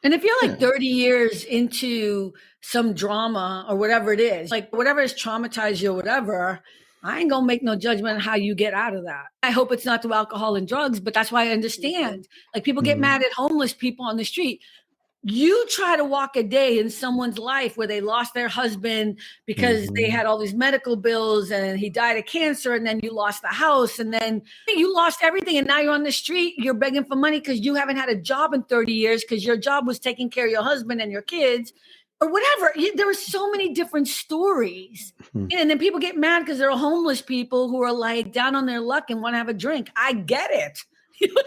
And if you're like 30 years into some drama or whatever it is, like whatever has traumatized you or whatever, I ain't gonna make no judgment on how you get out of that. I hope it's not through alcohol and drugs, but that's why I understand. Like people get mad at homeless people on the street. You try to walk a day in someone's life where they lost their husband because they had all these medical bills and he died of cancer, and then you lost the house and then you lost everything, and now you're on the street, you're begging for money because you haven't had a job in 30 years because your job was taking care of your husband and your kids or whatever. There are so many different stories. And then people get mad because there are homeless people who are like down on their luck and want to have a drink. I get it.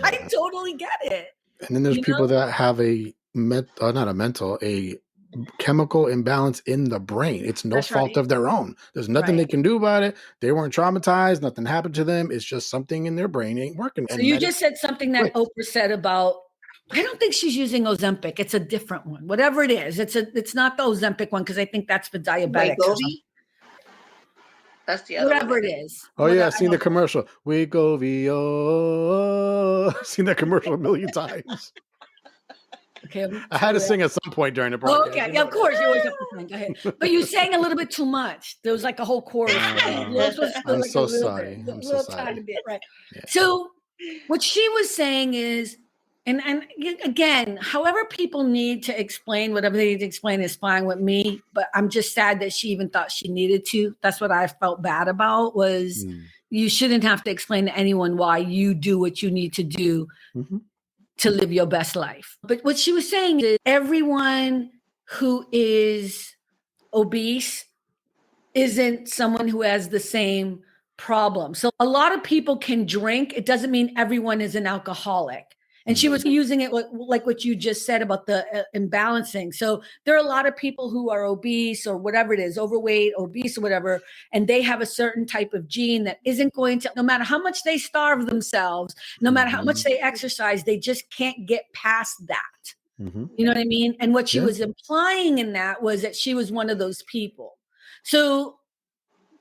I totally get it. And then there's people that have a chemical imbalance in the brain. It's no fault of their own. There's nothing they can do about it. They weren't traumatized. Nothing happened to them. It's just something in their brain ain't working. So you just said something that Oprah said about, I don't think she's using Ozempic. It's a different one. Whatever it is, it's not the Ozempic one because I think that's for diabetics. That's the other whatever one. It is. Oh yeah, I've seen the commercial. Wegovy. I've seen that commercial a million times. Okay, I had to sing at some point during the broadcast. Okay, yeah, of course you always have to sing. Go ahead, but you sang a little bit too much. There was like a whole chorus. I'm so sorry. I'm so sorry. Bit, right. Yeah. So what she was saying is, and again, however people need to explain whatever they need to explain is fine with me. But I'm just sad that she even thought she needed to. That's what I felt bad about. Was you shouldn't have to explain to anyone why you do what you need to do. To live your best life. But what she was saying is everyone who is obese isn't someone who has the same problem. So a lot of people can drink. It doesn't mean everyone is an alcoholic. And she was using it like what you just said about the imbalancing. So there are a lot of people who are obese or whatever it is, overweight, obese or whatever, and they have a certain type of gene that isn't going to, no matter how much they starve themselves, no matter how much they exercise, they just can't get past that. You know what I mean? And what she was implying in that was that she was one of those people. So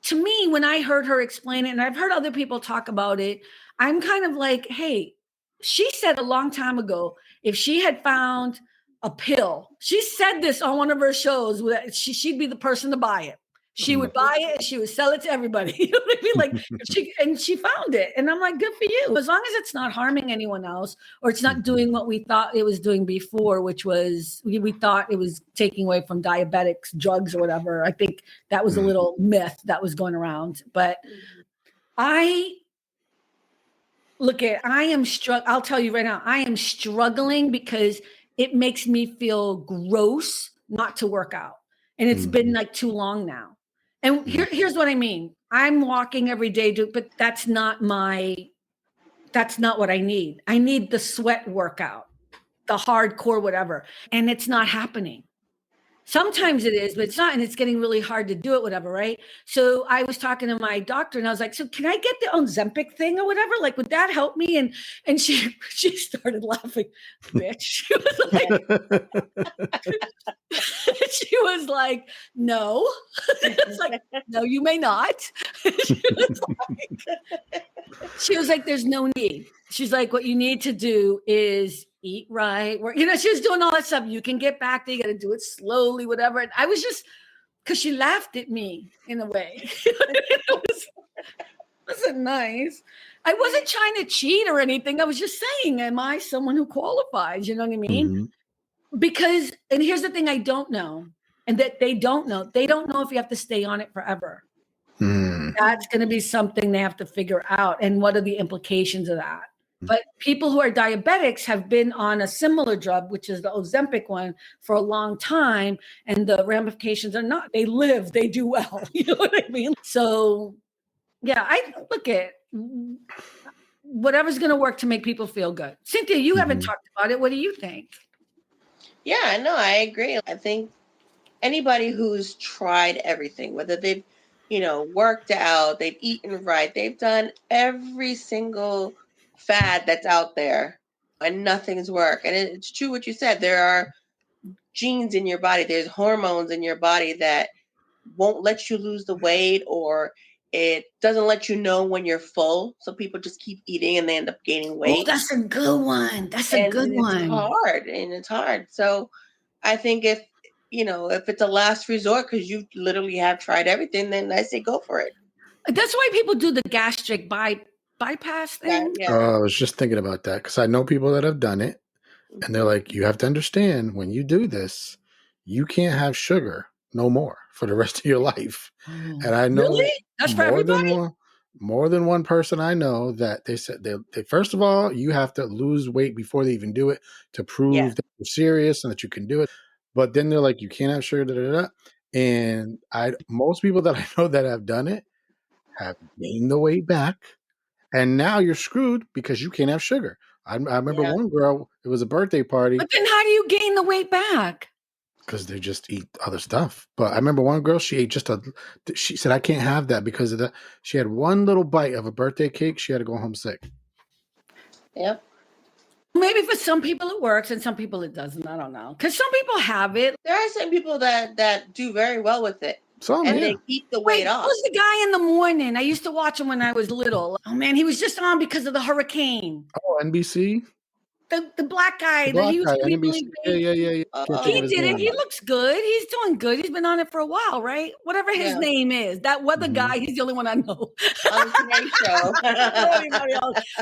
to me, when I heard her explain it, and I've heard other people talk about it, I'm kind of like, hey, she said a long time ago, if she had found a pill, she said this on one of her shows, that she'd be the person to buy it. She would buy it and she would sell it to everybody. You know what I mean? Like she found it. And I'm like, good for you. As long as it's not harming anyone else or it's not doing what we thought it was doing before, which was we thought it was taking away from diabetics, drugs or whatever. I think that was a little myth that was going around. But I'll tell you right now, I am struggling because it makes me feel gross not to work out. And it's been like too long now. And here's what I mean. I'm walking every day, but that's not what I need. I need the sweat workout, the hardcore, whatever. And it's not happening. Sometimes it is, but it's not, and it's getting really hard to do it, whatever, right? So I was talking to my doctor and I was like, so can I get the Ozempic thing or whatever? Like, would that help me? And she started laughing, bitch. She was like, no. It's like, no, you may not. She was like, She was like, there's no need. She's like, what you need to do is eat right. She was doing all that stuff. You can get back there. You got to do it slowly, whatever. And I was just, because she laughed at me in a way. It wasn't nice. I wasn't trying to cheat or anything. I was just saying, am I someone who qualifies? You know what I mean? Mm-hmm. Because, and here's the thing I don't know, and that they don't know. They don't know if you have to stay on it forever. That's going to be something they have to figure out. And what are the implications of that? But people who are diabetics have been on a similar drug, which is the Ozempic one, for a long time. And the ramifications are not, they live, they do well. You know what I mean? So, yeah, I look at whatever's going to work to make people feel good. Cynthia, you haven't talked about it. What do you think? Yeah, no, I agree. I think anybody who's tried everything, whether they've, worked out, they've eaten right, they've done every single fad that's out there, and nothing's worked. And it's true what you said. There are genes in your body, there's hormones in your body that won't let you lose the weight, or it doesn't let you know when you're full. So people just keep eating and they end up gaining weight. Oh, that's a good one. That's a good one. It's hard. So I think if it's a last resort because you literally have tried everything, then I say go for it. That's why people do the gastric bypass thing. Yeah. I was just thinking about that because I know people that have done it, and they're like, you have to understand when you do this, you can't have sugar no more for the rest of your life. And I know really? That's for everybody? More than one person I know that they said they first of all, you have to lose weight before they even do it to prove that you're serious and that you can do it. But then they're like, you can't have sugar, And most people that I know that have done it have gained the weight back. And now you're screwed because you can't have sugar. I remember one girl, it was a birthday party. But then how do you gain the weight back? Because they just eat other stuff. But I remember one girl, she ate she said, I can't have that because of that. She had one little bite of a birthday cake. She had to go home sick. Yep. Maybe for some people it works and some people it doesn't. I don't know. Because some people have it. There are some people that do very well with it. They keep the weight off. Who's the guy in the morning? I used to watch him when I was little. Oh, man, he was just on because of the hurricane. Oh, NBC? The black guy. The black he was guy, really NBC. big. Yeah. He did it. He looks good. He's doing good. He's been on it for a while, right? Whatever his name is. That weather guy, he's the only one I know. On the Today Show.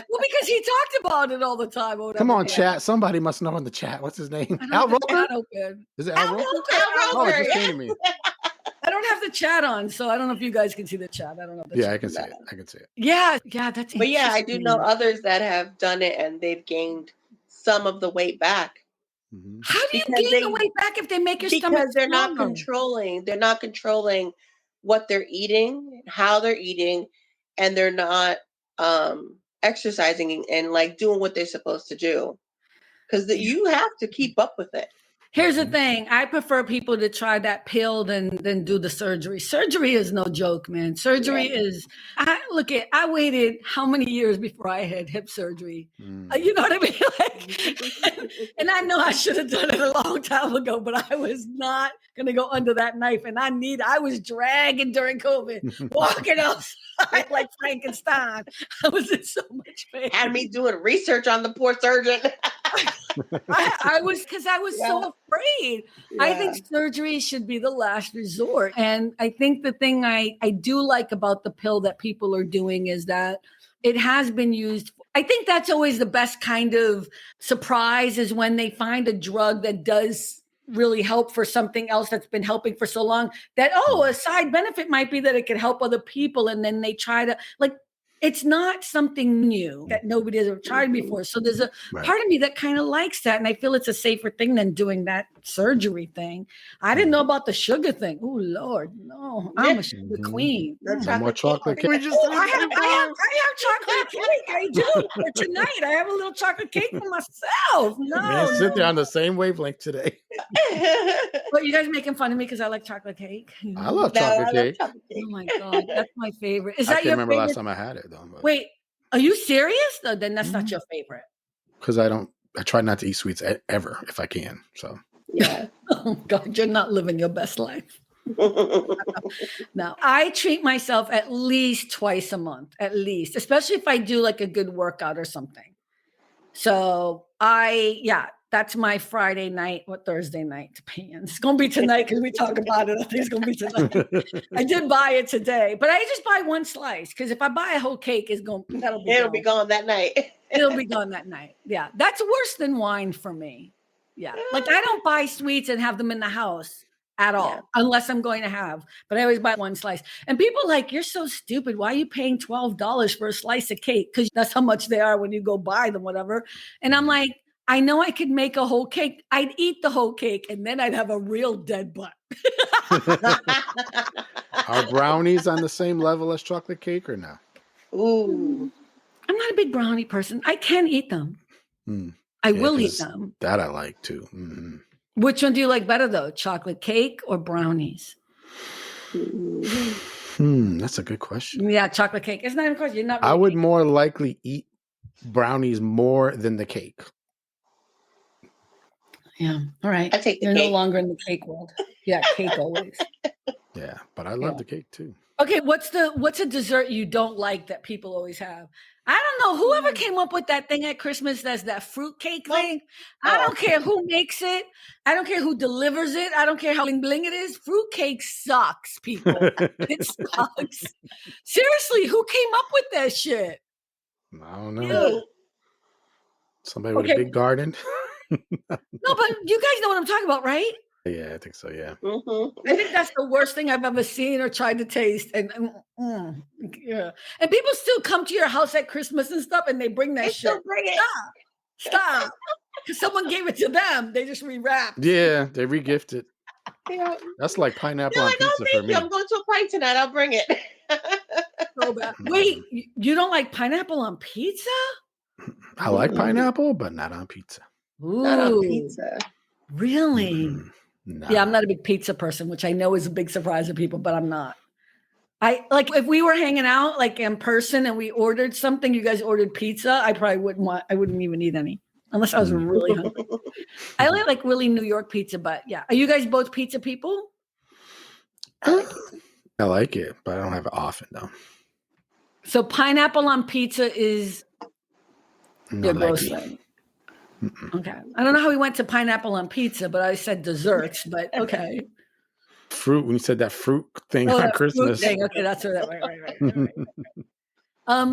Well, because he talked about it all the time. Come on, chat. Somebody must know in the chat. What's his name? Al Roker? Is it Al Roker? Oh, it just came to me. I don't have the chat on, so I don't know if you guys can see the chat. I don't know. I can see it. I can see it. Yeah, that's. But I do know others that have done it and they've gained some of the weight back. How do you gain the weight back if they make your stomach? Because they're not controlling. They're not controlling what they're eating, how they're eating, and they're not exercising and like doing what they're supposed to do. Because you have to keep up with it. Here's the thing. I prefer people to try that pill than do the surgery. Surgery is no joke, man. Surgery is, I waited how many years before I had hip surgery? You know what I mean? And I know I should have done it a long time ago, but I was not going to go under that knife. And I was dragging during COVID, walking outside like Frankenstein. I was in so much pain. Had me doing research on the poor surgeon. I was so afraid. I think surgery should be the last resort. And I think the thing I do like about the pill that people are doing is that it has been used. I think that's always the best kind of surprise is when they find a drug that does really help for something else that's been helping for so long that, a side benefit might be that it could help other people. And then they try to it's not something new that nobody has ever tried before. So there's a part of me that kind of likes that. And I feel it's a safer thing than doing that surgery thing. I didn't know about the sugar thing. Oh, Lord, no. I'm a sugar queen. No more chocolate cake. I have chocolate cake. I do. For tonight, I have a little chocolate cake for myself. No. We sit there on the same wavelength today. But you guys making fun of me because I like chocolate cake? I love chocolate cake. Oh, my God. That's my favorite. Is I that can't your remember favorite? last time I had it. Wait, are you serious? No, then that's not your favorite. Because I try not to eat sweets ever if I can. So yeah. Oh God, you're not living your best life. No, I treat myself at least twice a month, at least, especially if I do like a good workout or something. So that's my Friday night or Thursday night. Depends. It's going to be tonight because we talk about it. I think it's going to be tonight. I did buy it today, but I just buy one that'll be gone that night. It'll be gone that night. Yeah. That's worse than wine for me. Yeah. Like I don't buy sweets and have them in the house at all, unless I'm going to have, but I always buy one slice. And people are like, you're so stupid. Why are you paying $12 for a slice of cake? Because that's how much they are when you go buy them, whatever. And I'm like, I know I could make a whole cake. I'd eat the whole cake and then I'd have a real dead butt. Are brownies on the same level as chocolate cake or no? Ooh. I'm not a big brownie person. I can eat them. I will eat them. That I like too. Mm-hmm. Which one do you like better though? Chocolate cake or brownies? That's a good question. Yeah, chocolate cake. It's not even a question. You're not really I would more likely eat brownies more than the cake. Yeah. All right. I take the You're cake. no longer in the cake world. Yeah, cake always. Yeah, but I love the cake too. Okay, what's a dessert you don't like that people always have? I don't know. Whoever came up with that thing at Christmas, that's that fruit cake thing. I don't care who makes it. I don't care who delivers it. I don't care how bling bling it is. Fruit cake sucks, people. It sucks. Seriously, who came up with that shit? I don't know. Somebody with a big garden. No, but you guys know what I'm talking about, right? Yeah, I think so. Yeah. Mm-hmm. I think that's the worst thing I've ever seen or tried to taste. And people still come to your house at Christmas and stuff, and they bring that shit. Bring it. Stop. Because someone gave it to them. They just rewrapped. Yeah, they regift it. Yeah. That's like pineapple on pizza for me. I'm going to a party tonight. I'll bring it. So bad. Wait, you don't like pineapple on pizza? I like pineapple, but not on pizza. Ooh, not on pizza. Really? Nah. Yeah, I'm not a big pizza person, which I know is a big surprise to people, but I'm not. I like if we were hanging out like in person and we ordered something, you guys ordered pizza, I wouldn't even eat any unless I was really hungry. I only like really New York pizza, but yeah. Are you guys both pizza people? I like it, but I don't have it often though. So pineapple on pizza is your gross thing. Okay. I don't know how we went to pineapple on pizza, but I said desserts, but okay. Fruit, when you said that fruit thing on Christmas. Thing. Okay, that's right. Do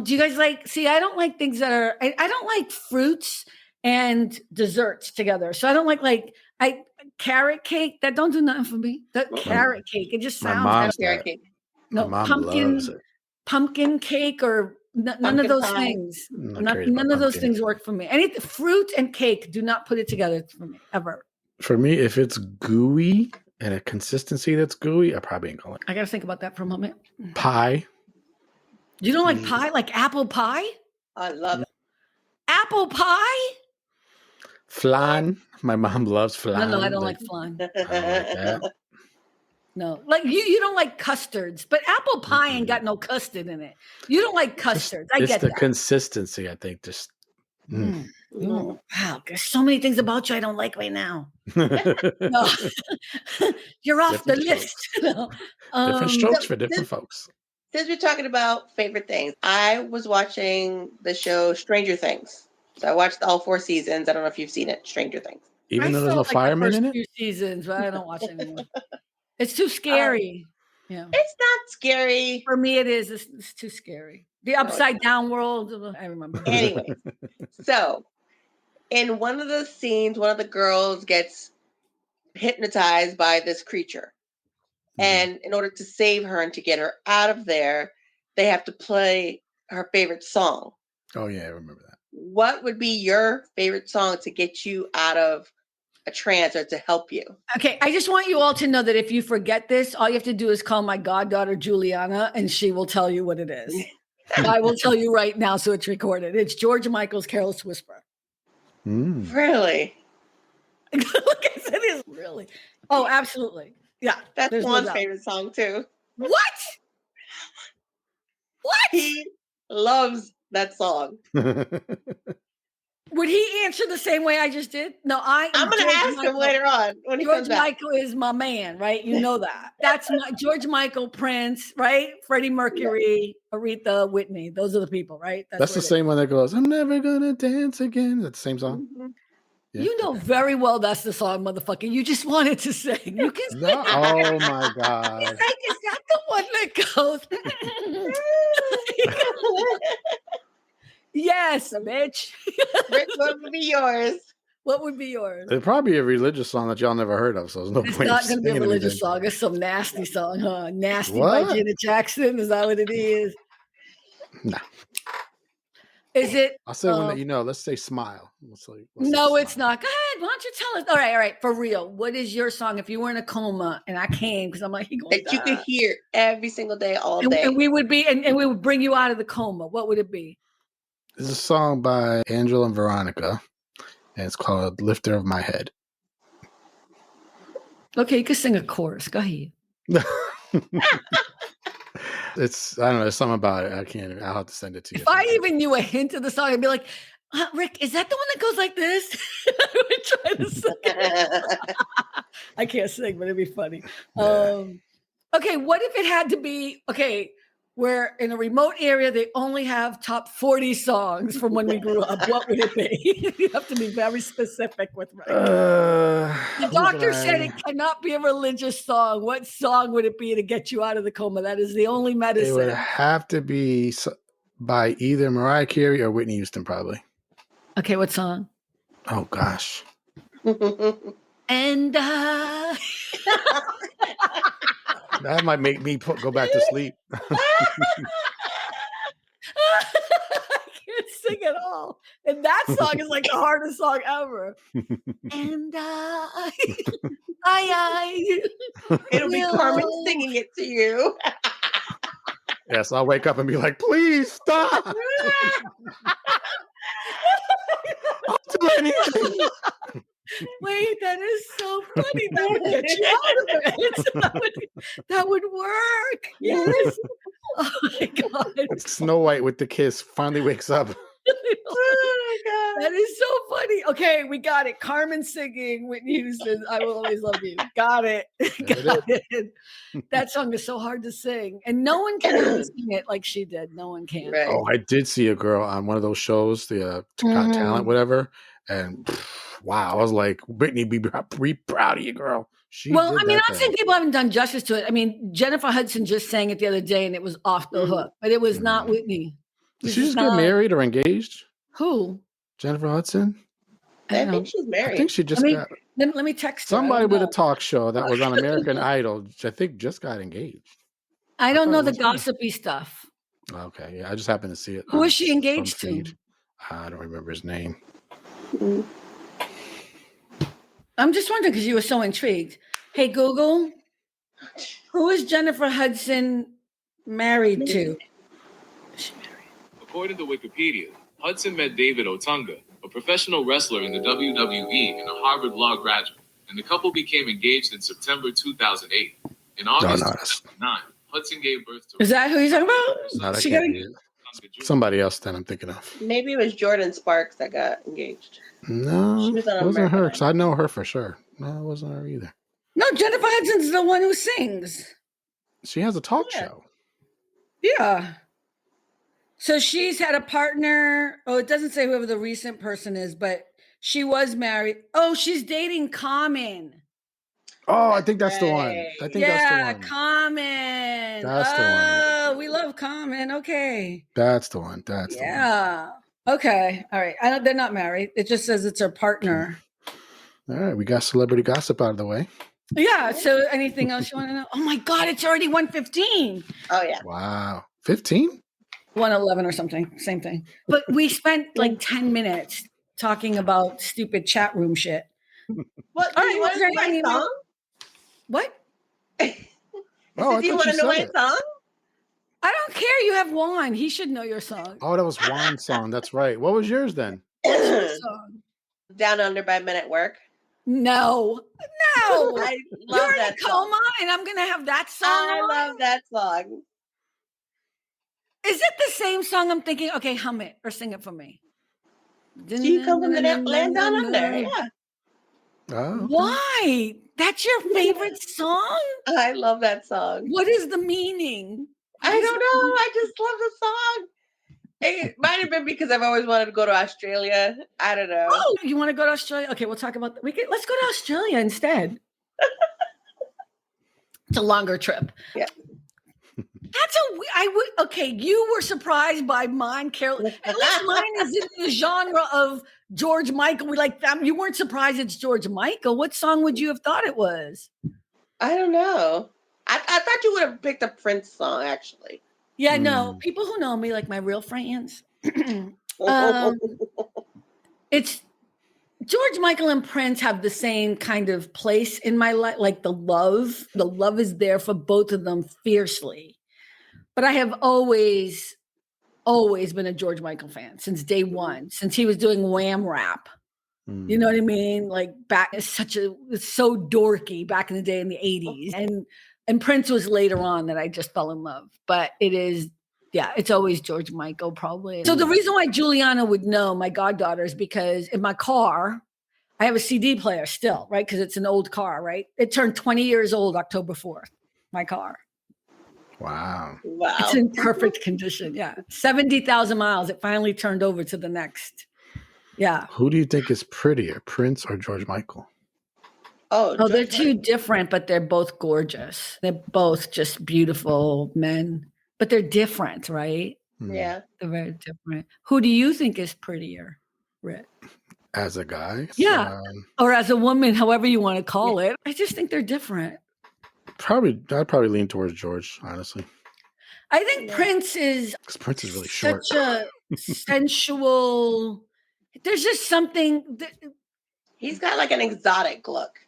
you guys I don't like things that are, I don't like fruits and desserts together. So I don't like carrot cake. That don't do nothing for me. That carrot cake, it just sounds carrot cake. No, pumpkin cake or none of those things. None of those things work for me. Anything fruit and cake, do not put it together for me ever. For me, if it's gooey and a consistency that's gooey, I probably ain't going. I got to think about that for a moment. Pie. You don't like pie? Like apple pie? I love it. Apple pie? Flan. My mom loves flan. No, I don't like flan. I don't like that. No, like you don't like custards, but apple pie ain't got no custard in it. You don't like custards. I get that. It's the consistency, I think. Just wow, there's so many things about you I don't like right now. No. You're off the list. No. Different strokes for different folks. Since we're talking about favorite things, I was watching the show Stranger Things. So I watched all 4 seasons. I don't know if you've seen it, Stranger Things. Even though there's no firemen in it? Few seasons, but I don't watch it anymore. It's too scary. Yeah, it's not scary. For me, it is. It's too scary. The upside down world. I remember. Anyway, so in one of the scenes, one of the girls gets hypnotized by this creature. And in order to save her and to get her out of there, they have to play her favorite song. Oh, yeah, I remember that. What would be your favorite song to get you out of a trance or to help you? Okay, I just want you all to know that if you forget this, all you have to do is call my goddaughter Juliana and she will tell you what it is. I will tell you right now so it's recorded. It's George Michael's Careless Whisper. Really? Look, it is really. Oh, absolutely. Yeah. That's Juan's favorite song too. What? He loves that song. Would he answer the same way I just did? No, I'm going to ask him later on when he comes back. George Michael is my man, right? You know that. That's my George Michael, Prince, right? Freddie Mercury, Aretha, Whitney. Those are the people, right? That's the same one that goes, I'm never gonna dance again. Is that the same song? Mm-hmm. Yeah, you know very well that's the song, motherfucker. You just wanted to sing. You can sing. No, oh my God. It's like, is that the one that goes? Yes, bitch. Rick, what would be yours? What would be yours? It'd probably be a religious song that y'all never heard of, so there's no it's point. It's not going to be a religious song. It's some nasty song, huh? Nasty what? by Janet Jackson. Is that what it is? No. Is it? I'll say one that you know. Let's say Smile. Let's it's not. Go ahead. Why don't you tell us? All right. For real. What is your song? If you were in a coma and I came, because I'm like, that you could hear every single day, all day. And we would be, and we would bring you out of the coma. What would it be? It's a song by Angela and Veronica, and it's called Lifter of My Head. Okay, you can sing a chorus. Go ahead. It's, I don't know, there's something about it. I'll have to send it to you. If I even knew a hint of the song, I'd be like, Rick, is that the one that goes like this? I would try to sing it. I can't sing, but it'd be funny. Yeah. Okay, what if it had to be, we're in a remote area, they only have top 40 songs from when we grew up. What would it be? You have to be very specific with the doctor said it cannot be a religious song. What song would it be to get you out of the coma? That is the only medicine. It would have to be by either Mariah Carey or Whitney Houston, probably. Okay, what song? Oh, gosh. And that might make me go back to sleep. I can't sing at all. And that song is like the hardest song ever. And it'll be Carmen singing it to you. Yes, I'll wake up and be like, please stop. I'll do anything. Wait, that is so funny. That would get you out of it. That would work. Yes. Oh my God. It's Snow White with the kiss finally wakes up. Oh my God. That is so funny. Okay, we got it. Carmen singing, Whitney Houston, I Will Always Love You. Got it. Got it. That song is so hard to sing. And no one can really sing it like she did. No one can. Right. Oh, I did see a girl on one of those shows, the Got Talent, whatever. And wow, I was like, Whitney, be proud of you, girl. Well, I mean, I'm saying people haven't done justice to it. I mean, Jennifer Hudson just sang it the other day and it was off the hook, but it was not Whitney. Did she just get married or engaged? Who? Jennifer Hudson? I think she's married. I think she just got... Let me text her. Somebody with a talk show that was on American Idol, I think just got engaged. I don't know the gossipy stuff. Okay, yeah, I just happened to see it. Who is she engaged to? I don't remember his name. I'm just wondering because you were so intrigued. Hey, Google, who is Jennifer Hudson married to? According to Wikipedia, Hudson met David Otunga, a professional wrestler in the WWE and a Harvard Law graduate, and the couple became engaged in September 2008. In August 2009, Hudson gave birth to... Is that who you're talking about? No, somebody else that I'm thinking of. Maybe it was Jordan Sparks that got engaged. No, it wasn't her. Because I know her for sure. No, it wasn't her either. No, Jennifer Hudson's the one who sings. She has a talk show. Yeah. So she's had a partner. Oh, it doesn't say whoever the recent person is, but she was married. Oh, she's dating Common. Oh, I think that's the one. I think that's the one. Common. That's the one. Oh, we love Common. Okay. That's the one. That's the one. Yeah. Okay. All right. They're not married. It just says it's her partner. All right. We got celebrity gossip out of the way. Yeah. So anything else you want to know? Oh my God, it's already 1:15. Oh yeah. Wow. 15? 1:11 or something. Same thing. But we spent like 10 minutes talking about stupid chat room shit. What? Do you want to know my song? What? Do you want to know my song? I don't care. You have Juan. He should know your song. Oh, that was Juan's song. That's right. What was yours then? What's your song? Down Under by Men at Work. No. I love You're that in a coma and I'm going to have that song. I love that song. Is it the same song I'm thinking? Okay, hum it or sing it for me. So you come from the land down under, yeah. Oh, okay. Why? That's your favorite song? I love that song. What is the meaning? I don't know. I just love the song. It might have been because I've always wanted to go to Australia. I don't know. Oh, you want to go to Australia? Okay, we'll talk about let's go to Australia instead. It's a longer trip. Yeah. You were surprised by mine, Carol. At least mine is in the genre of George Michael. You weren't surprised it's George Michael. What song would you have thought it was? I don't know. I thought you would have picked a Prince song, actually. Yeah, no. People who know me, like my real friends, it's George Michael and Prince have the same kind of place in my life. Like the love is there for both of them fiercely. But I have always been a George Michael fan since day one, since he was doing Wham Rap. You know what I mean? Like it's so dorky back in the day in the 80s. And Prince was later on that I just fell in love. But it's always George Michael probably. So the reason why Juliana would know, my goddaughter, is because in my car, I have a CD player still, right? Because it's an old car, right? It turned 20 years old October 4th, my car. Wow. It's in perfect condition. Yeah. 70,000 miles. It finally turned over to the next. Yeah. Who do you think is prettier, Prince or George Michael? Oh, they're two different, but they're both gorgeous. They're both just beautiful men, but they're different, right? Yeah. They're very different. Who do you think is prettier, Rick? As a guy? Yeah. Or as a woman, however you want to call it. I just think they're different. I'd probably lean towards George, honestly. I think Prince is... Because Prince is really short. Such a sensual... There's just something... He's got like an exotic look.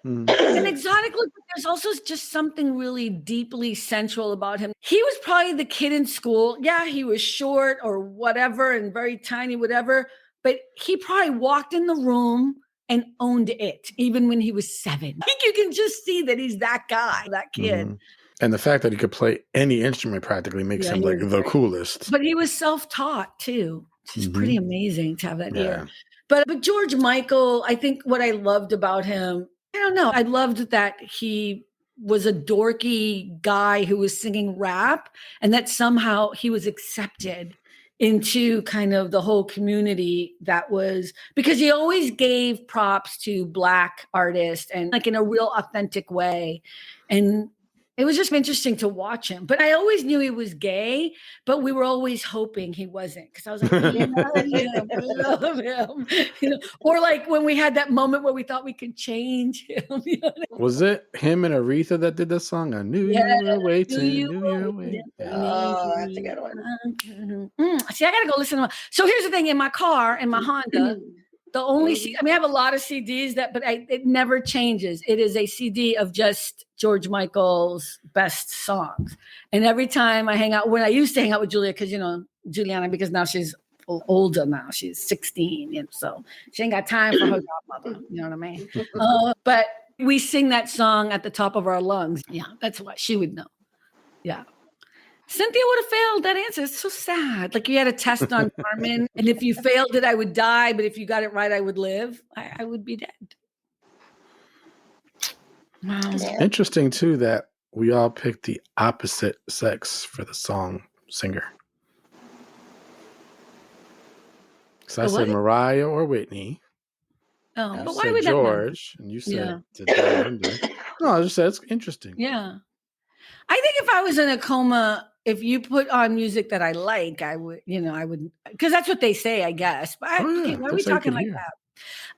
An exotic look, but there's also just something really deeply sensual about him. He was probably the kid in school. Yeah, he was short or whatever and very tiny, whatever. But he probably walked in the room and owned it, even when he was 7. I think you can just see that he's that guy, that kid. And the fact that he could play any instrument practically makes him like the coolest. But he was self-taught too. It's pretty amazing to have that ear. But George Michael, I think what I loved about him, I don't know. I loved that he was a dorky guy who was singing rap and that somehow he was accepted into kind of the whole community that was, because he always gave props to Black artists and like in a real authentic way. And it was just interesting to watch him. But I always knew he was gay, but we were always hoping he wasn't. Because I was like, I love him. You know? Or like when we had that moment where we thought we could change him. You know? Was it him and Aretha that did that song? I knew you were waiting. Oh, that's a good one. See, I got to go listen to So here's the thing. In my car, in my Honda, the only I have a lot of CDs but it never changes. It is a CD of just George Michael's best songs. And every time I hang out, when I used to hang out with Julia, because, Juliana, because now she's older now, she's 16. So she ain't got time for her godmother. You know what I mean? But we sing that song at the top of our lungs. Yeah, that's what she would know. Yeah. Cynthia would have failed that answer. It's so sad. Like you had a test on Carmen, and if you failed it, I would die. But if you got it right, I would live. I would be dead. Wow. Interesting, too, that we all picked the opposite sex for the song singer. So I said Mariah or Whitney. Oh, but why would George, and you said No, I just said it's interesting. Yeah. I think if I was in a coma, if you put on music that I like, I would, because that's what they say, I guess. But why are we talking like that?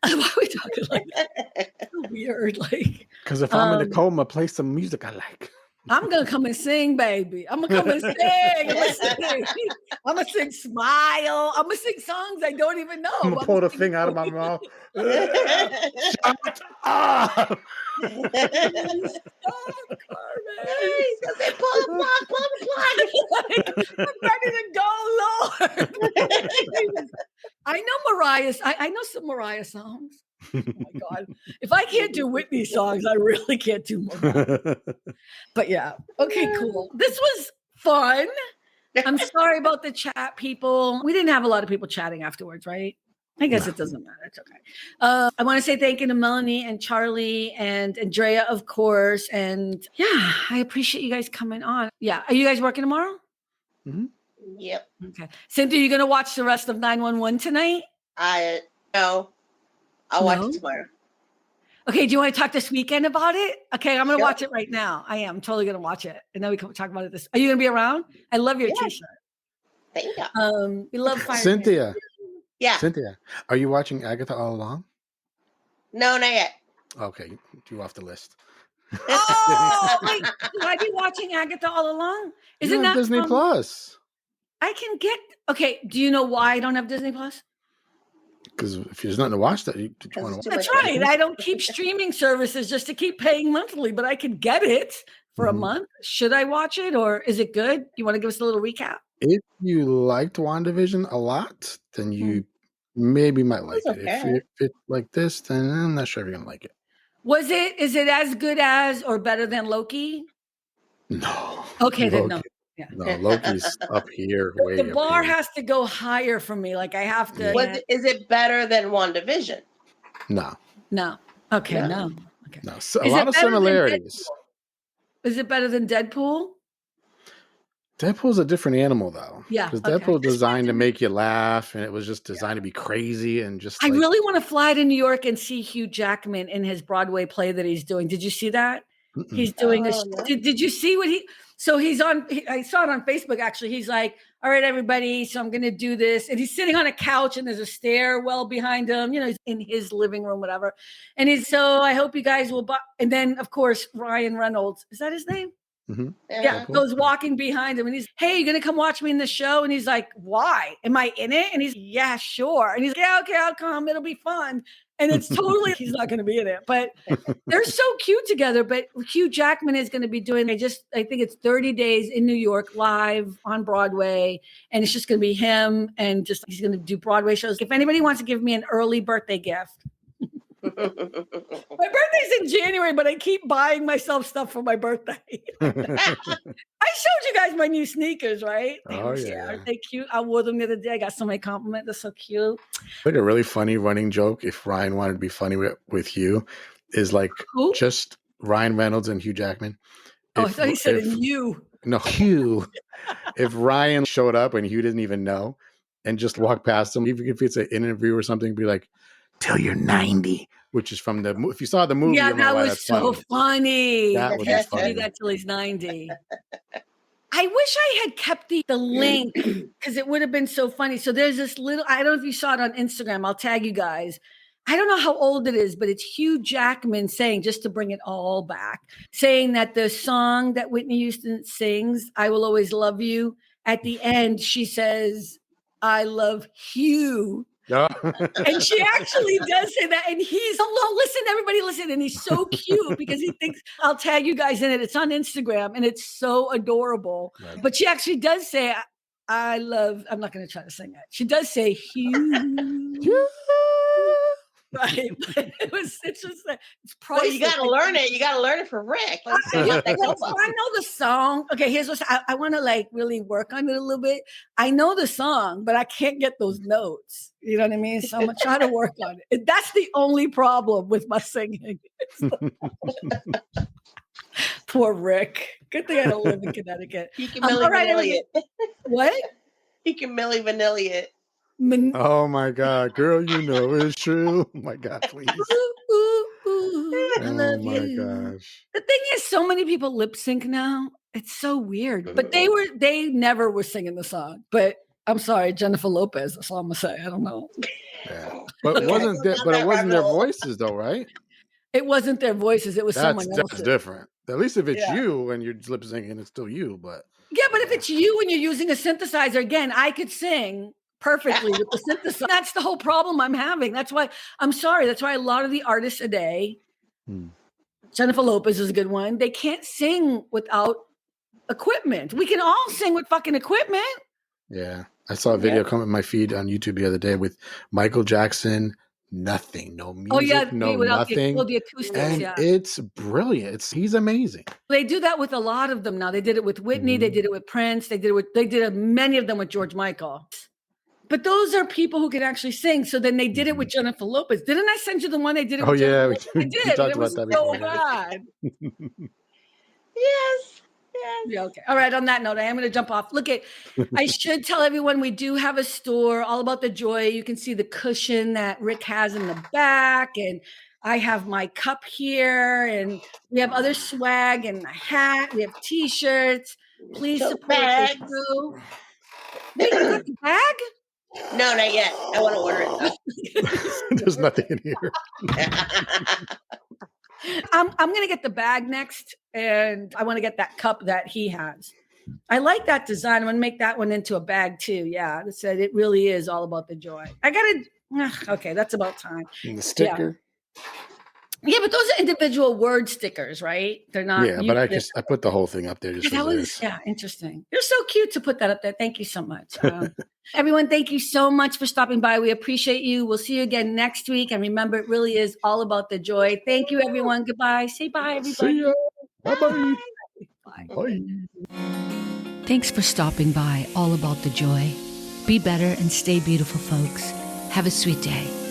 Why are we talking like that? So weird. Like, because if I'm in a coma, play some music I like. I'm going to come and sing, baby. I'm going to come and sing. I'm going to sing Smile. I'm going to sing songs I don't even know. I'm going to pull the thing out of my mouth. Shut up! He's gonna say, pull the plug. I'm ready to go, Lord. I know Mariah's. I know some Mariah songs. Oh my God. If I can't do Whitney songs, I really can't do more. But yeah. Okay, cool. This was fun. I'm sorry about the chat, people. We didn't have a lot of people chatting afterwards, right? I guess it doesn't matter. It's okay. I want to say thank you to Melanie and Charlie and Andrea, of course. And yeah, I appreciate you guys coming on. Yeah. Are you guys working tomorrow? Mm-hmm. Yep. Okay. Cynthia, you going to watch the rest of 911 tonight? No. I'll watch it tomorrow. Okay. Do you want to talk this weekend about it? Okay. I'm going to watch it right now. I am totally going to watch it. And then we can talk about it. Are you going to be around? I love your t-shirt. Thank you. We love fire. Cynthia. Yeah. Cynthia, are you watching Agatha all along? No, not yet. Okay. You're off the list. Oh, wait. Should I be watching Agatha all along? Isn't that Disney Plus? I can get. Okay. Do you know why I don't have Disney Plus? Because if there's nothing to watch, that you want to watch. That's right. I don't keep streaming services just to keep paying monthly, but I can get it for a month. Should I watch it, or is it good? You want to give us a little recap? If you liked WandaVision a lot, then you maybe might like it. If it's like this, then I'm not sure if you're gonna like it. Is it as good as or better than Loki? No. Okay, then no. Yeah. No, Loki's up here. The bar has to go higher for me. Like I have to. Is it better than WandaVision? No. No. Okay, no. Okay. No. So a lot of similarities. Is it better than Deadpool? Deadpool's a different animal, though. Yeah. Because Deadpool's designed to make you laugh, and it was just designed to be crazy and just. I really want to fly to New York and see Hugh Jackman in his Broadway play that he's doing. Did you see that? He's doing Did you see what he's on? I saw it on Facebook, actually. He's like, all right, everybody, so I'm going to do this. And he's sitting on a couch and there's a stairwell behind him, he's in his living room, whatever. And so I hope you guys will buy. And then, of course, Ryan Reynolds, is that his name? Mm-hmm. Yeah, goes walking behind him and he's, hey, you going to come watch me in the show? And he's like, why? Am I in it? And he's, yeah, sure. And he's like, yeah, okay, I'll come. It'll be fun. And it's totally, he's not going to be in it, but they're so cute together. But Hugh Jackman is going to be doing, I think it's 30 days in New York live on Broadway. And it's just going to be him and he's going to do Broadway shows. If anybody wants to give me an early birthday gift. My birthday's in January, but I keep buying myself stuff for my birthday. I showed you guys my new sneakers, right? Aren't they cute? I wore them the other day. I got so many compliments. They're so cute. Like a really funny running joke, if Ryan wanted to be funny with you, is like just Ryan Reynolds and Hugh Jackman. I thought he said you. No, Hugh. If Ryan showed up and Hugh didn't even know and just walked past him, even if it's an interview or something, be like, till you're 90, which is from if you saw the movie. Yeah, that was so funny. That would be funny. That till he's 90. I wish I had kept the link because it would have been so funny. So there's this little, I don't know if you saw it on Instagram. I'll tag you guys. I don't know how old it is, but it's Hugh Jackman saying, just to bring it all back, saying that the song that Whitney Houston sings, I Will Always Love You, at the end, she says, I love Hugh. And she actually does say that. And he's, listen, everybody listen. And he's so cute because he thinks, I'll tag you guys in it. It's on Instagram and it's so adorable. Right. But she actually does say, I'm not going to try to sing it. She does say, Hugh. Right. It's just it's probably you gotta learn it. You gotta learn it for Rick. I know the song. Okay, here's what I want to really work on it a little bit. I know the song, but I can't get those notes. You know what I mean? So I'm gonna try to work on it. That's the only problem with my singing. Poor Rick. Good thing I don't live in Connecticut. He can Milli Vanilli it. What? He can Milli Vanilli it. Oh my God, girl, you know it's true. Oh my God, please. I love you. Gosh. The thing is, so many people lip sync now. It's so weird. But they never were singing the song. But I'm sorry, Jennifer Lopez. That's all I'm gonna say. I don't know. Yeah. But it wasn't their voices though, right? It wasn't their voices. It was someone else's. That's different. At least if it's you and you're lip syncing, it's still you. But but if it's you and you're using a synthesizer, again, I could sing perfectly with the synthesizer. That's the whole problem I'm having. That's why I'm sorry. That's why a lot of the artists today, Jennifer Lopez is a good one. They can't sing without equipment. We can all sing with fucking equipment. Yeah. I saw a video come in my feed on YouTube the other day with Michael Jackson, nothing, no music, no nothing. The acoustics, and it's brilliant. He's amazing. They do that with a lot of them now. They did it with Whitney. They did it with Prince. They did many of them with George Michael. But those are people who can actually sing. So then they did it with Jennifer Lopez. Didn't I send you the one they did it with? Yeah, I did. It was so bad. Yes. Yeah, okay. All right. On that note, I am going to jump off. Look, I should tell everyone we do have a store all about the joy. You can see the cushion that Rick has in the back, and I have my cup here, and we have other swag and a hat. We have T-shirts. Please support the show. Wait, you got the bag? No, not yet. I want to order it. There's nothing in here. I'm going to get the bag next, and I want to get that cup that he has. I like that design. I'm going to make that one into a bag too. Yeah, it said it really is all about the joy. I got to. Okay, that's about time. And the sticker. Yeah, but those are individual word stickers, right? They're not. Yeah, but I put the whole thing up there just that was interesting. You're so cute to put that up there. Thank you so much. Everyone, thank you so much for stopping by. We appreciate you. We'll see you again next week. And remember, it really is all about the joy. Thank you, everyone. Goodbye. Say bye, everybody. See ya. Bye-bye. Bye. Thanks for stopping by. All about the joy. Be better and stay beautiful, folks. Have a sweet day.